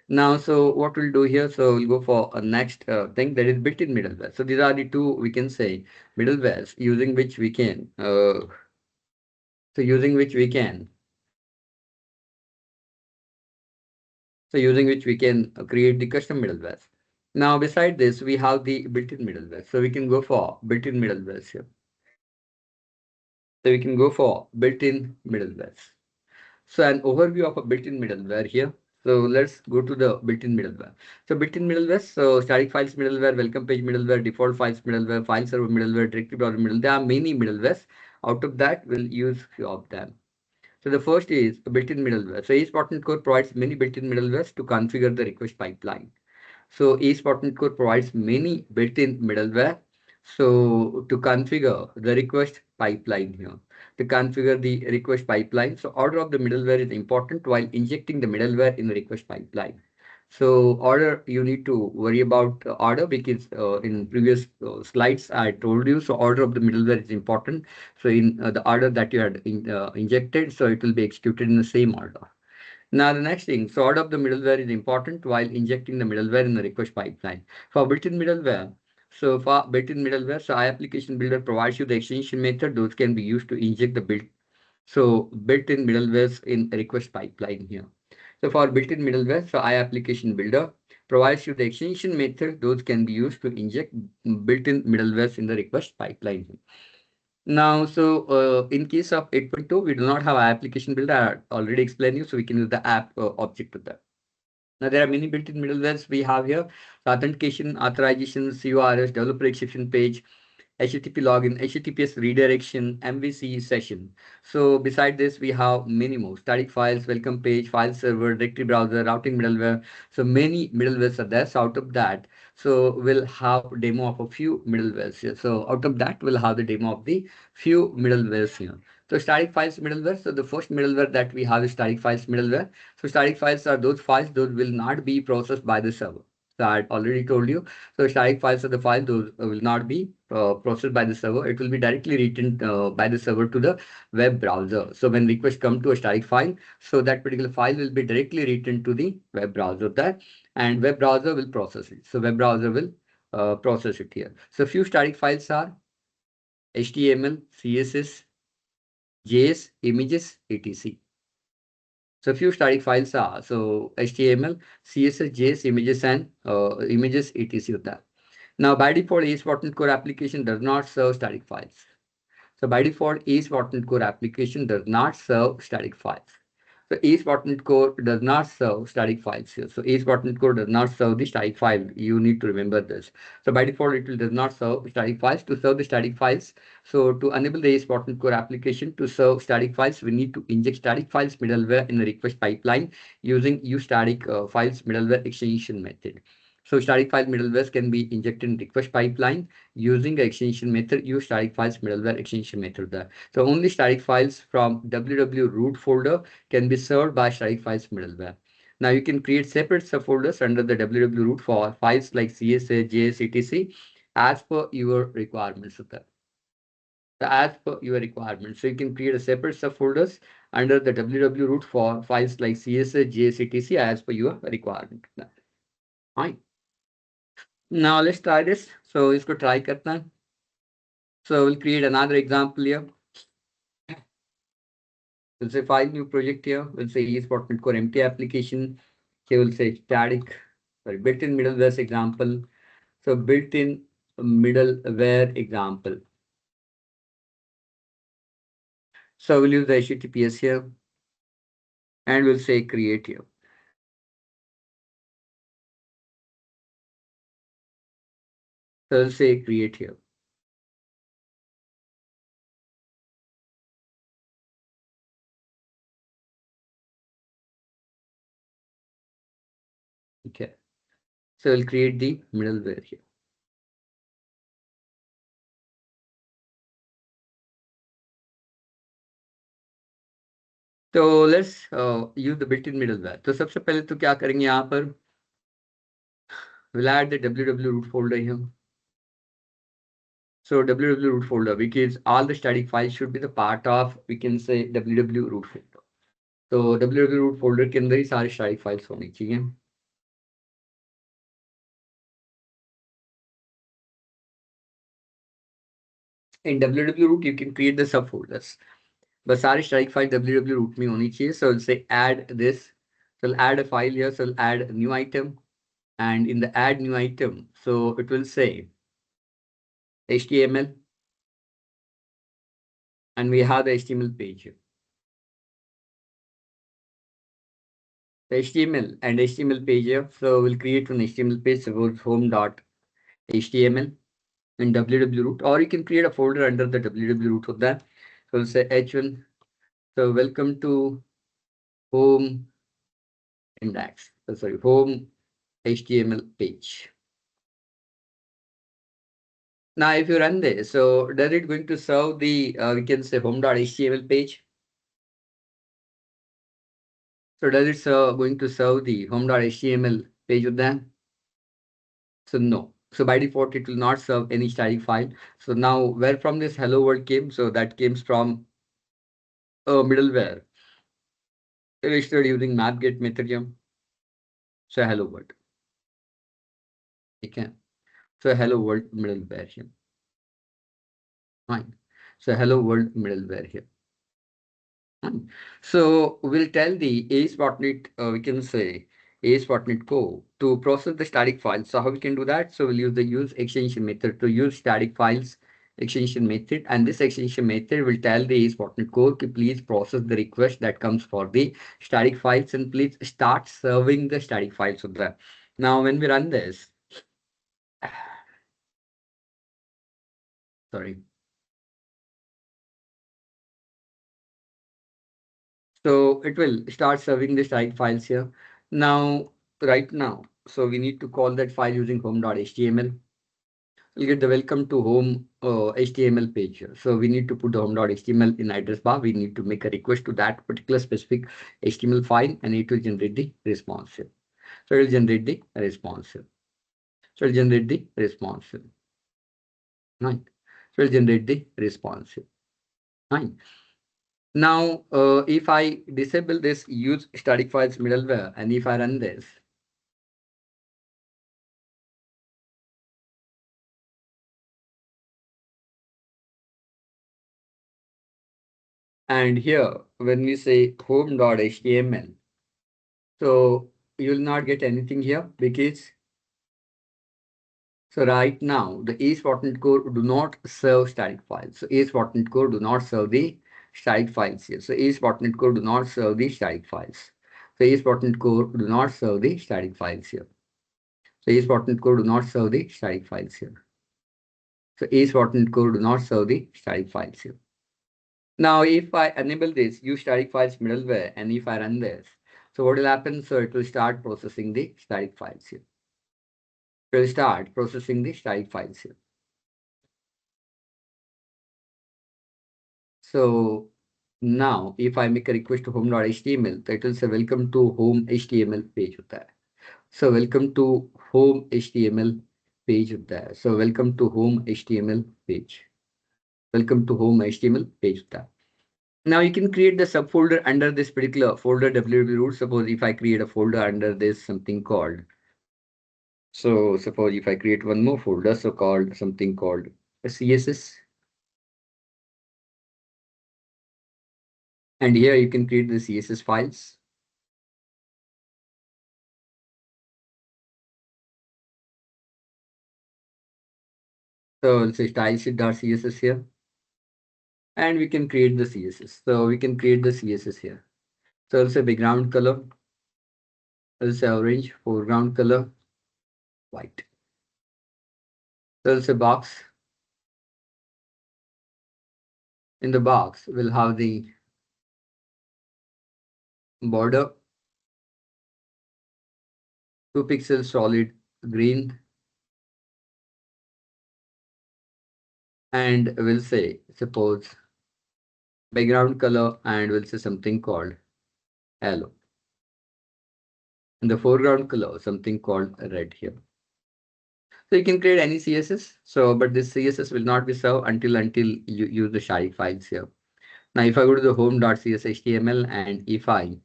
Now, so what we'll do here, so we'll go for a next thing, that is built-in middleware. So these are the two, we can say, middlewares using which we can So using which we can create the custom middleware. Now, beside this, we have the built-in middleware. So we can go for built-in middleware here. So we can go for built-in middleware. So an overview of a built-in middleware here. So let's go to the built-in middleware. So built-in middleware, so static files middleware, welcome page middleware, default files middleware, file server middleware, directory browser middleware. There are many middlewares. Out of that, we'll use few of them. So the first is a built-in middleware. So ACE.NET Core provides many built-in middlewares to configure the request pipeline. So ACE.NET Core provides many built-in middleware. So to configure the request pipeline here, to configure the request pipeline. So order of the middleware is important while injecting the middleware in the request pipeline. So order, you need to worry about order because in previous slides I told you, so order of the middleware is important. So in the order that you had injected, so it will be executed in the same order. Now the next thing, sort of the middleware is important while injecting the middleware in the request pipeline. For built-in middleware, so IApplicationBuilder provides you the extension method. Those can be used to inject the built-in middlewares in request pipeline here. So for built-in middleware, so IApplicationBuilder provides you the extension method. Those can be used to inject built-in middlewares in the request pipeline. Now, so in case of 8.2, we do not have application builder. I already explained you, so we can use the app object with that. Now, there are many built-in middlewares we have here. So authentication, authorization, CORS, developer exception page, HTTP login, HTTPS redirection, MVC session. So beside this, we have many more static files, welcome page, file server, directory browser, routing middleware. So many middlewares are there. So out of that, so we'll have demo of a few middlewares here. So out of that, we'll have the demo of the few middlewares here. So static files middleware. So the first middleware that we have is static files middleware. So static files are those files, those will not be processed by the server. So I already told you. So static files are the file, those will not be processed by the server. It will be directly written by the server to the web browser. So when requests come to a static file, so that particular file will be directly written to the web browser there, and web browser will process it. So web browser will process it here. So few static files are HTML, CSS, JS, images, etc. So few static files are so HTML, CSS, JS, images, and images, etc. with that. Now, by default, ACE.NET Core application does not serve static files. So by default, ACE.NET Core application does not serve static files. So ACE.NET Core does not serve static files here. So ACE.NET Core does not serve the static file. You need to remember this. So by default, it does not serve static files. To serve the static files, so to enable the ACE.NET Core application to serve static files, we need to inject static files middleware in the request pipeline using uStatic files middleware extension method. So static file middlewares can be injected in request pipeline using the extension method, use static files middleware extension method there. So only static files from www root folder can be served by static files middleware. Now you can create separate subfolders under the www root for files like CSS, JS, etc. as per your requirements. So as per your requirements. So you can create a separate subfolders under the www root for files like CSS, JS, etc. as per your requirement. Fine. Now let's try this. So इसको try करना है. So we'll create another example here. We'll say file new project here. We'll say ACE.NET Core empty application. Here we'll say static, sorry, built-in middleware example. So built-in middleware example. So we'll use the HTTPS here and we'll say create here. So we'll say create here. Okay. So we'll create the middleware here. So let's use the built-in middleware. तो सबसे पहले तो क्या करेंगे यहाँ पर? We'll add the www root folder here. So www root folder, because all the static files should be the part of, we can say www root folder. So www root folder के अंदर ही सारे static files होनी चाहिए. In www root, you can create the subfolders. बस सारे static file www root में होनी चाहिए. So I'll say add this. So I'll add a file here. So I'll add a new item, and in the add new item, so it will say HTML, and we have the HTML page here. The HTML and HTML page here. So we'll create an HTML page. Suppose home.html in www root, or you can create a folder under the www root of that. So we'll say h1. So welcome to home index. Sorry, home HTML page. Now, if you run this, so does it going to serve the we can say home.html page? So does it going to serve the home.html page with that? So no. So by default, it will not serve any static file. So now where from this hello world came? So that came from middleware registered using map-get method here. So hello world. Okay. So hello world middleware here. Fine. So hello world middleware here. Fine. So we'll tell the ASP.NET, we can say ASP.NET Core to process the static files. So how we can do that? So we'll use the use extension method to use static files extension method, and this extension method will tell the ASP.NET Core to please process the request that comes for the static files and please start serving the static files of that. Now when we run this, sorry. So it will start serving the static files here. Now, right now, so we need to call that file using home.html. We'll get the welcome to home HTML page here. So we need to put the home.html in address bar. We need to make a request to that particular specific HTML file, and it will generate the response here. So it will generate the response here. So it will generate the response here. Right. So it will generate the response here. Right. Now, if I disable this use static files middleware, and if I run this, and here when we say home.html, so you will not get anything here because so right now the ASP.NET Core do not serve static files. So ASP.NET Core do not serve the static files here. So ASP.NET Core do not serve the static files. So ASP.NET Core do not serve the static files here. So ASP.NET Core do not serve the static files here. So ASP.NET Core do not serve the static files here. Now, if I enable this use static files middleware, and if I run this, so what will happen? So it will start processing the static files here. It will start processing the static files here. So now, if I make a request to home.html, that will say welcome to home HTML page होता है. So welcome to home HTML page होता है. So welcome to home HTML page. Welcome to home HTML page होता है. Now you can create the subfolder under this particular folder www root. Suppose if I create a folder under this something called, so suppose if I create one more folder, so called something called CSS. And here you can create the CSS files. So let's say stylesheet.css here. And we can create the CSS. So we can create the CSS here. So let's say background color. Let's say orange, foreground color, white. So let's say box. In the box, we'll have the border, 2 pixels solid green. And we'll say, suppose background color, and we'll say something called yellow. In the foreground color, something called red here. So you can create any CSS. So, but this CSS will not be served until you use the static files here. Now, if I go to the home.cshtml, and if I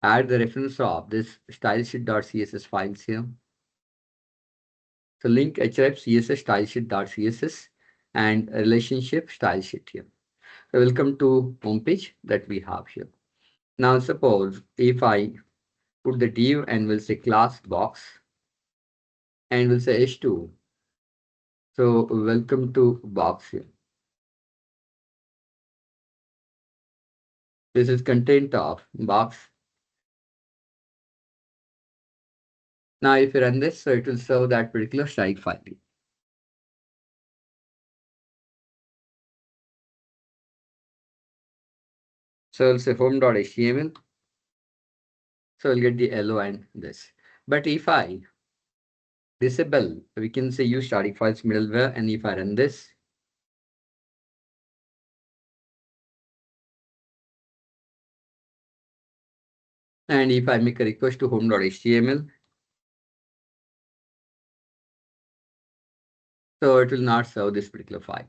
add the reference of this stylesheet.css files here. So link href css stylesheet.css and relationship stylesheet here. So welcome to homepage that we have here. Now suppose if I put the div and we'll say class box and we'll say h2. So welcome to box here. This is content of box. Now if you run this, so it will serve that particular static file. So I'll say home.html. So I'll get the LO and this. But if I disable, we can say use static files middleware, and if I run this, and if I make a request to home.html, so it will not serve this particular file. It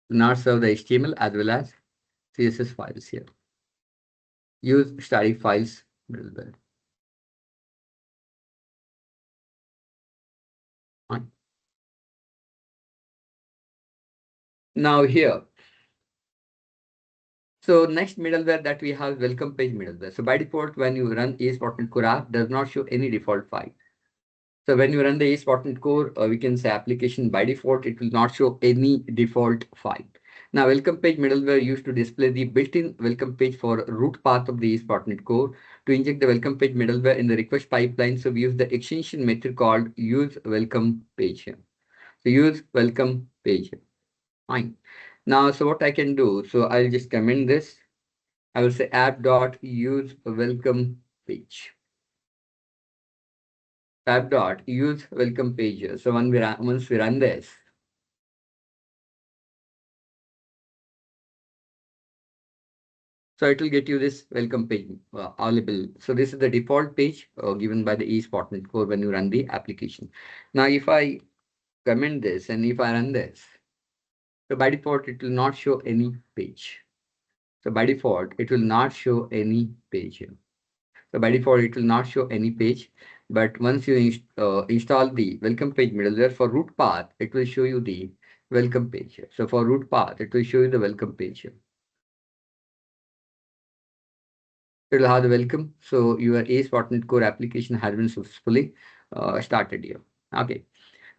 will not serve the HTML as well as CSS files here. Use static files middleware. Fine. Now here, so next middleware that we have, WelcomePage Middleware. So by default, when you run AS.NET Core app, does not show any default file. So when you run the AS.NET Core, we can say application by default, it will not show any default file. Now, WelcomePage Middleware used to display the built-in welcome page for root path of the AS.NET Core. To inject the WelcomePage Middleware in the request pipeline, so we use the extension method called use welcome page here. So use welcome page here. Fine. Now, so what I can do, so I'll just comment this. I will say app.use welcome page. App.use welcome page here. So once we run this, so it will get you this welcome page available. So this is the default page given by the AS.NET Core when you run the application. Now, if I comment this and if I run this, so by default, it will not show any page. So by default, it will not show any page here. So by default, it will not show any page. But once you install the welcome page middleware for root path, it will show you the welcome page here. So for root path, it will show you the welcome page here. It will have the welcome. So your AS.NET Core application has been successfully started here. Okay.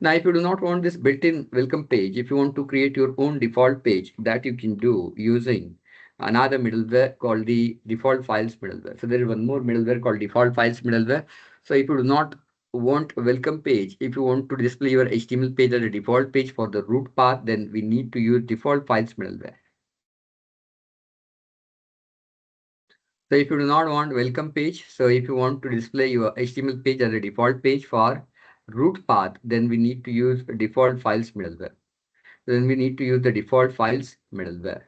Now, if you do not want this built-in welcome page, if you want to create your own default page, that you can do using another middleware called the default files middleware. So there is one more middleware called default files middleware. So if you do not want a welcome page, if you want to display your HTML page as a default page for the root path, then we need to use default files middleware. So if you do not want welcome page, so if you want to display your HTML page as a default page for root path, then we need to use default files middleware. Then we need to use the default files middleware.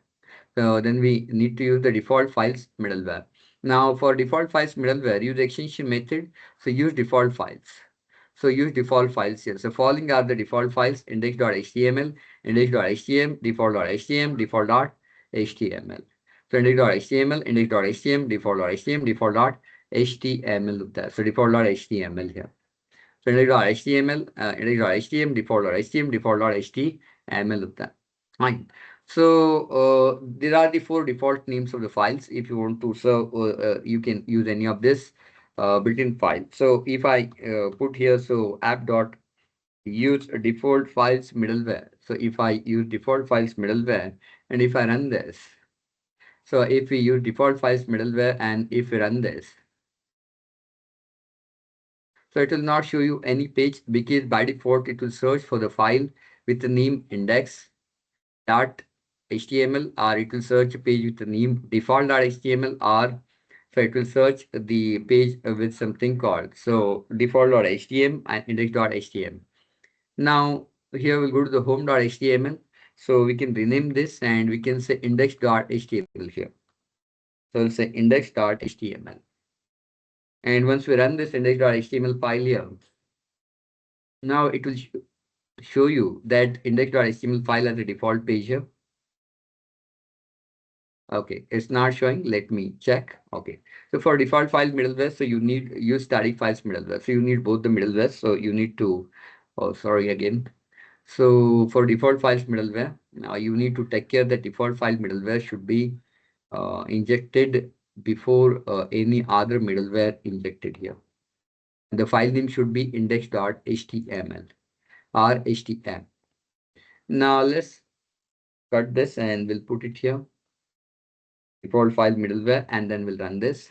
So then we need to use the default files middleware. Now for default files middleware, use extension method. So use default files. So use default files here. So following are the default files: index.html, index.htm, default.htm, default.html. So index.html, index.htm, default.htm, default.html. So default.html here. So index.html, index.htm, default.htm, default.html. Fine. So there are the 4 default names of the files. If you want to serve, you can use any of this built-in file. So if I put here, so app.use default files middleware. So if I use default files middleware and if I run this, so if we use default files middleware and if we run this, so it will not show you any page because by default it will search for the file with the name index.html, or it will search a page with the name default.html, or so it will search the page with something called so default.htm and index.htm. Now here we'll go to the home.html. So we can rename this and we can say index.html here. So we'll say index.html. And once we run this index.html file here, now it will show you that index.html file as a default page here. Okay, it's not showing. Let me check. Okay, so for default file middleware, so you need use static files middleware. So you need both the middleware. So you need to, oh, sorry again. So for default files middleware, you need to take care that default file middleware should be injected before any other middleware injected here. The file name should be index.html or htm. Now let's cut this and we'll put it here. Default file middleware, and then we'll run this.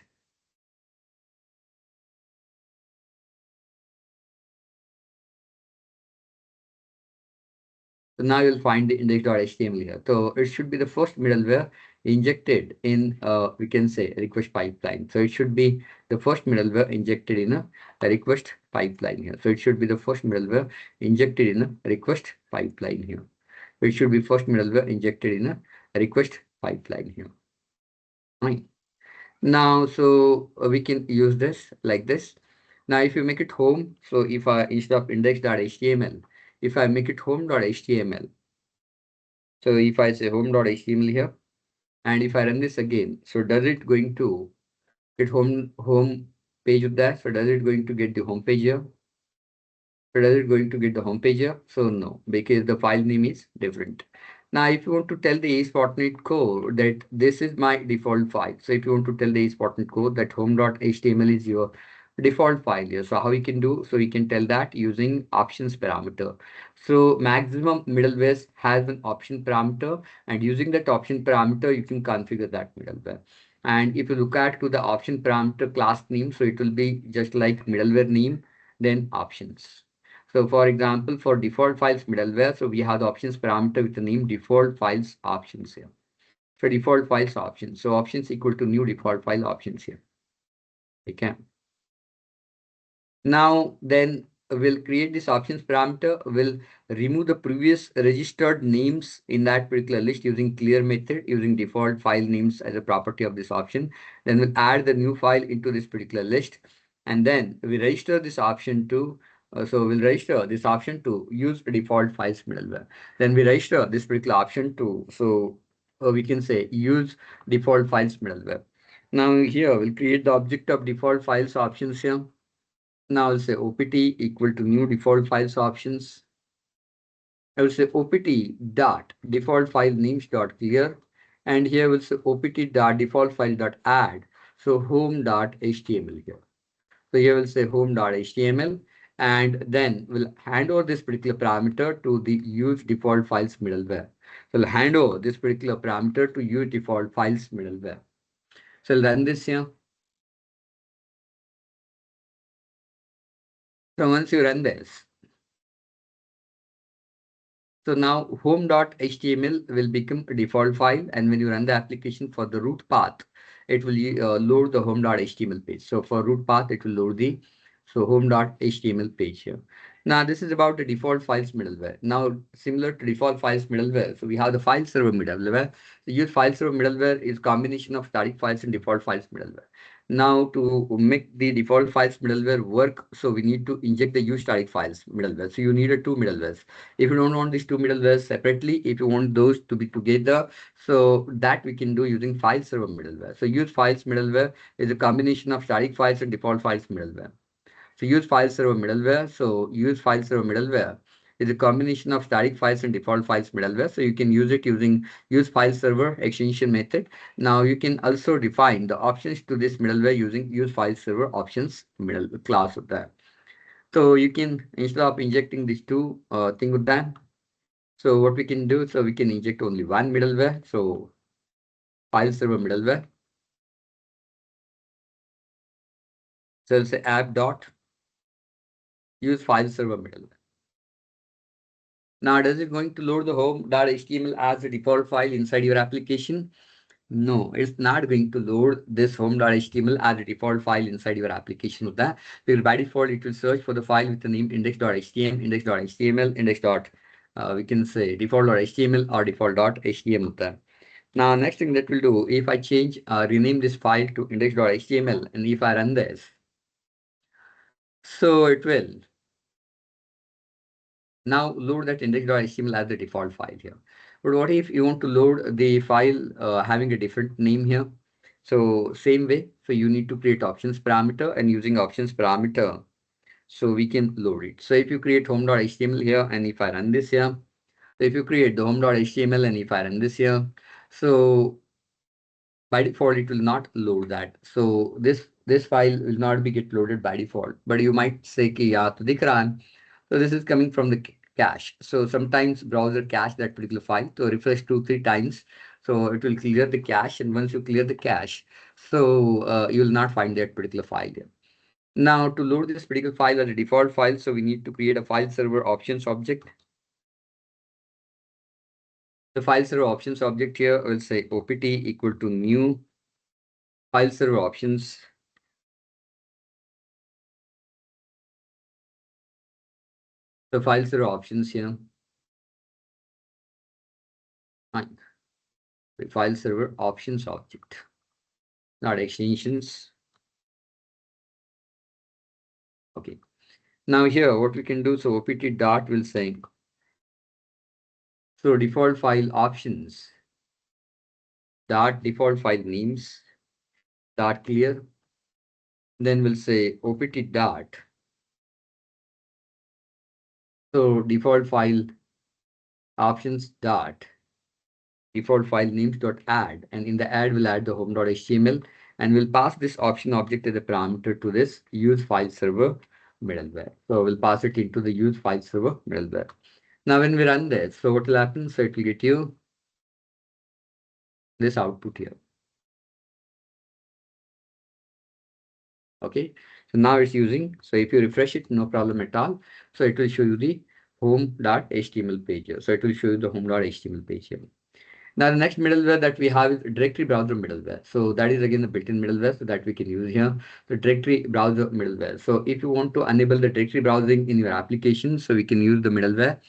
So now you'll find the index.html here. So it should be the first middleware injected in, we can say, a request pipeline. So it should be the first middleware injected in a request pipeline here. So it should be the first middleware injected in a request pipeline here. So it should be first middleware injected in a request pipeline here. Right. Now, so we can use this like this. Now, if you make it home, so if I instead of index.html, if I make it home.html, so if I say home.html here, and if I run this again, so does it going to get home page of that? So does it going to get the home page here? So does it going to get the home page here? So no, because the file name is different. Now, if you want to tell the ASP.NET Core that this is my default file, so if you want to tell the ASP.NET Core that home.html is your default file here, so how we can do? So we can tell that using options parameter. So maximum middleware has an option parameter, and using that option parameter, you can configure that middleware. And if you look at to the option parameter class name, so it will be just like middleware name, then options. So for example, for default files middleware, so we have the options parameter with the name default files options here. So default files options. So options equal to new default file options here. Okay. Now then we'll create this options parameter. We'll remove the previous registered names in that particular list using clear method using default file names as a property of this option. Then we'll add the new file into this particular list. And then we register this option to so we'll register this option to use default files middleware. Then we register this particular option to we can say use default files middleware. Now here we'll create the object of default files options here. Now I'll say opt equal to new default files options. I will say opt dot default file names dot clear, and here we'll say opt dot default file dot add. So home dot html here. So here we'll say home dot html, and then we'll hand over this particular parameter to the use default files middleware. So we'll hand over this particular parameter to use default files middleware. So I'll run this here. So once you run this, so now home.html will become a default file, and when you run the application for the root path, it will load the home.html page. So for root path, it will load the home.html page here. Now this is about the default files middleware. Now similar to default files middleware, so we have the file server middleware. The use file server middleware is combination of static files and default files middleware. Now to make the default files middleware work, so we need to inject the use static files middleware. So you need a two middlewares. If you don't want these two middlewares separately, if you want those to be together, so that we can do using file server middleware. So use files middleware is a combination of static files and default files middleware. So use file server middleware. So use file server middleware is a combination of static files and default files middleware. So you can use it using use file server extension method. Now you can also define the options to this middleware using use file server options middle class of that. So you can, instead of injecting these two thing with that, so what we can do, so we can inject only one middleware. So file server middleware. So let's say app dot use file server middleware. Now, does it going to load the home.html as a default file inside your application? No, it's not going to load this home.html as a default file inside your application of that. Because by default, it will search for the file with the name index.html, index.html, we can say default.html or default.html of that. Now, next thing that we'll do, if I change, rename this file to index.html, and if I run this, so it will now load that index.html as the default file here. But what if you want to load the file having a different name here? So same way, so you need to create options parameter, and using options parameter, so we can load it. So if you create home.html here, and if I run this here, so if you create the home.html and if I run this here, so by default it will not load that. So this file will not be get loaded by default, but you might say ki yaar to dikh raha hai. So this is coming from the cache. So sometimes browser cache that particular file, so refresh 2-3 times, so it will clear the cache, and once you clear the cache, so you will not find that particular file here. Now to load this particular file as a default file, so we need to create a file server options object. The file server options object here will say opt equal to new file server options. The file server options here. Fine. The file server options object, not extensions. Okay. Now here, what we can do, so opt dot will say, so default file options dot default file names dot clear. Then we'll say opt dot, so default file options dot default file names dot add, and in the add we'll add the home.html, and we'll pass this option object as a parameter to this use file server middleware. So we'll pass it into the use file server middleware. Now when we run this, so what will happen? So it will get you this output here. Okay, so now it's using, so if you refresh it, no problem at all. So it will show you the home.html page here. So it will show you the home.html page here. Now the next middleware that we have is directory browser middleware. So that is again the built-in middleware, so that we can use here, the directory browser middleware. So if you want to enable the directory browsing in your application, so we can use the middleware.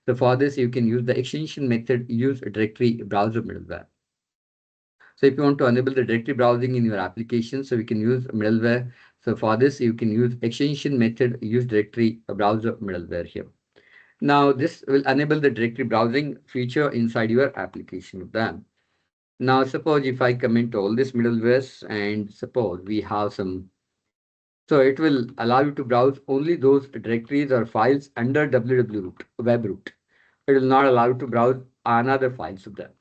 So for this, you can use the extension method use directory browser middleware. So if you want to enable the directory browsing in your application, so we can use middleware. So for this, you can use extension method use directory browser middleware here. Now this will enable the directory browsing feature inside your application then. Now suppose if I comment all this middlewares, and suppose we have some, so it will allow you to browse only those directories or files under www root, web root. It will not allow you to browse another files of them.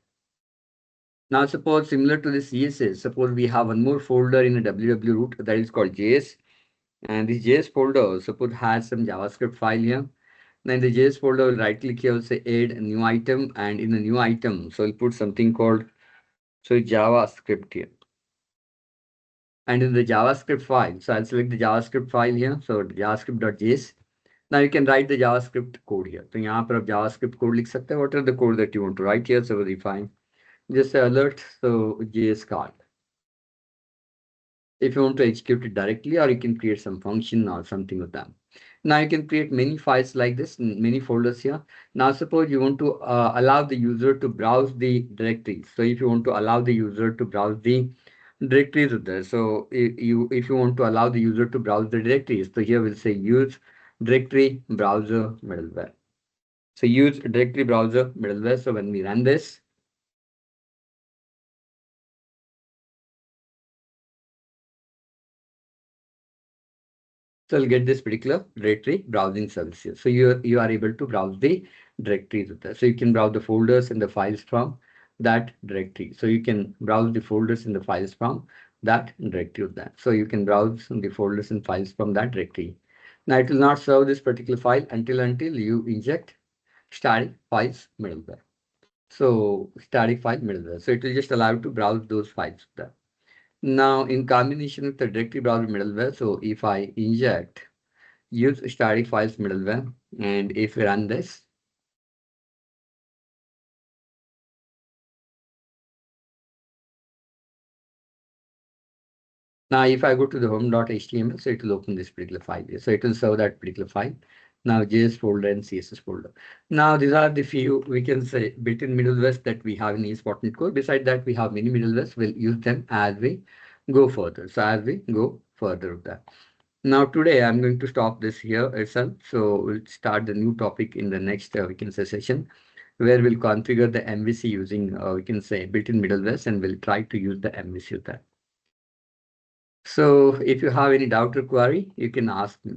Now suppose similar to this CSS, suppose we have one more folder in a www root that is called JS, and this JS folder suppose has some JavaScript file here. Then the JS folder will right click here, will say add a new item, and in the new item, so we'll put something called, so JavaScript here. And in the JavaScript file, so I'll select the JavaScript file here, so javascript.js. Now you can write the JavaScript code here. So यहाँ पर आप JavaScript code लिख सकते हैं, whatever the code that you want to write here, so we'll define just alert, so JS card. If you want to execute it directly, or you can create some function or something with them. Now you can create many files like this, many folders here. Now suppose you want to allow the user to browse the directories. So if you want to allow the user to browse the directories of there, so if you want to allow the user to browse the directories, so here we'll say use directory browser middleware. So use directory browser middleware. So when we run this, so you'll get this particular directory browsing services. So you are able to browse the directories of that. So you can browse the folders and the files from that directory. So you can browse the folders and the files from that directory of that. So you can browse the folders and files from that directory. Now it will not serve this particular file until you inject static files middleware. So static file middleware. So it will just allow you to browse those files there. Now in combination with the directory browser middleware, so if I inject use static files middleware, and if we run this, now if I go to the home.html, so it will open this particular file. So it will serve that particular file. Now JS folder and CSS folder. Now these are the few, we can say, built-in middlewares that we have in ASP.NET Core. Besides that, we have many middlewares. We'll use them as we go further. So as we go further with that. Now today I'm going to stop this here itself. So we'll start the new topic in the next we can say session, where we'll configure the MVC using we can say built-in middlewares, and we'll try to use the MVC with that. So if you have any doubt or query, you can ask me.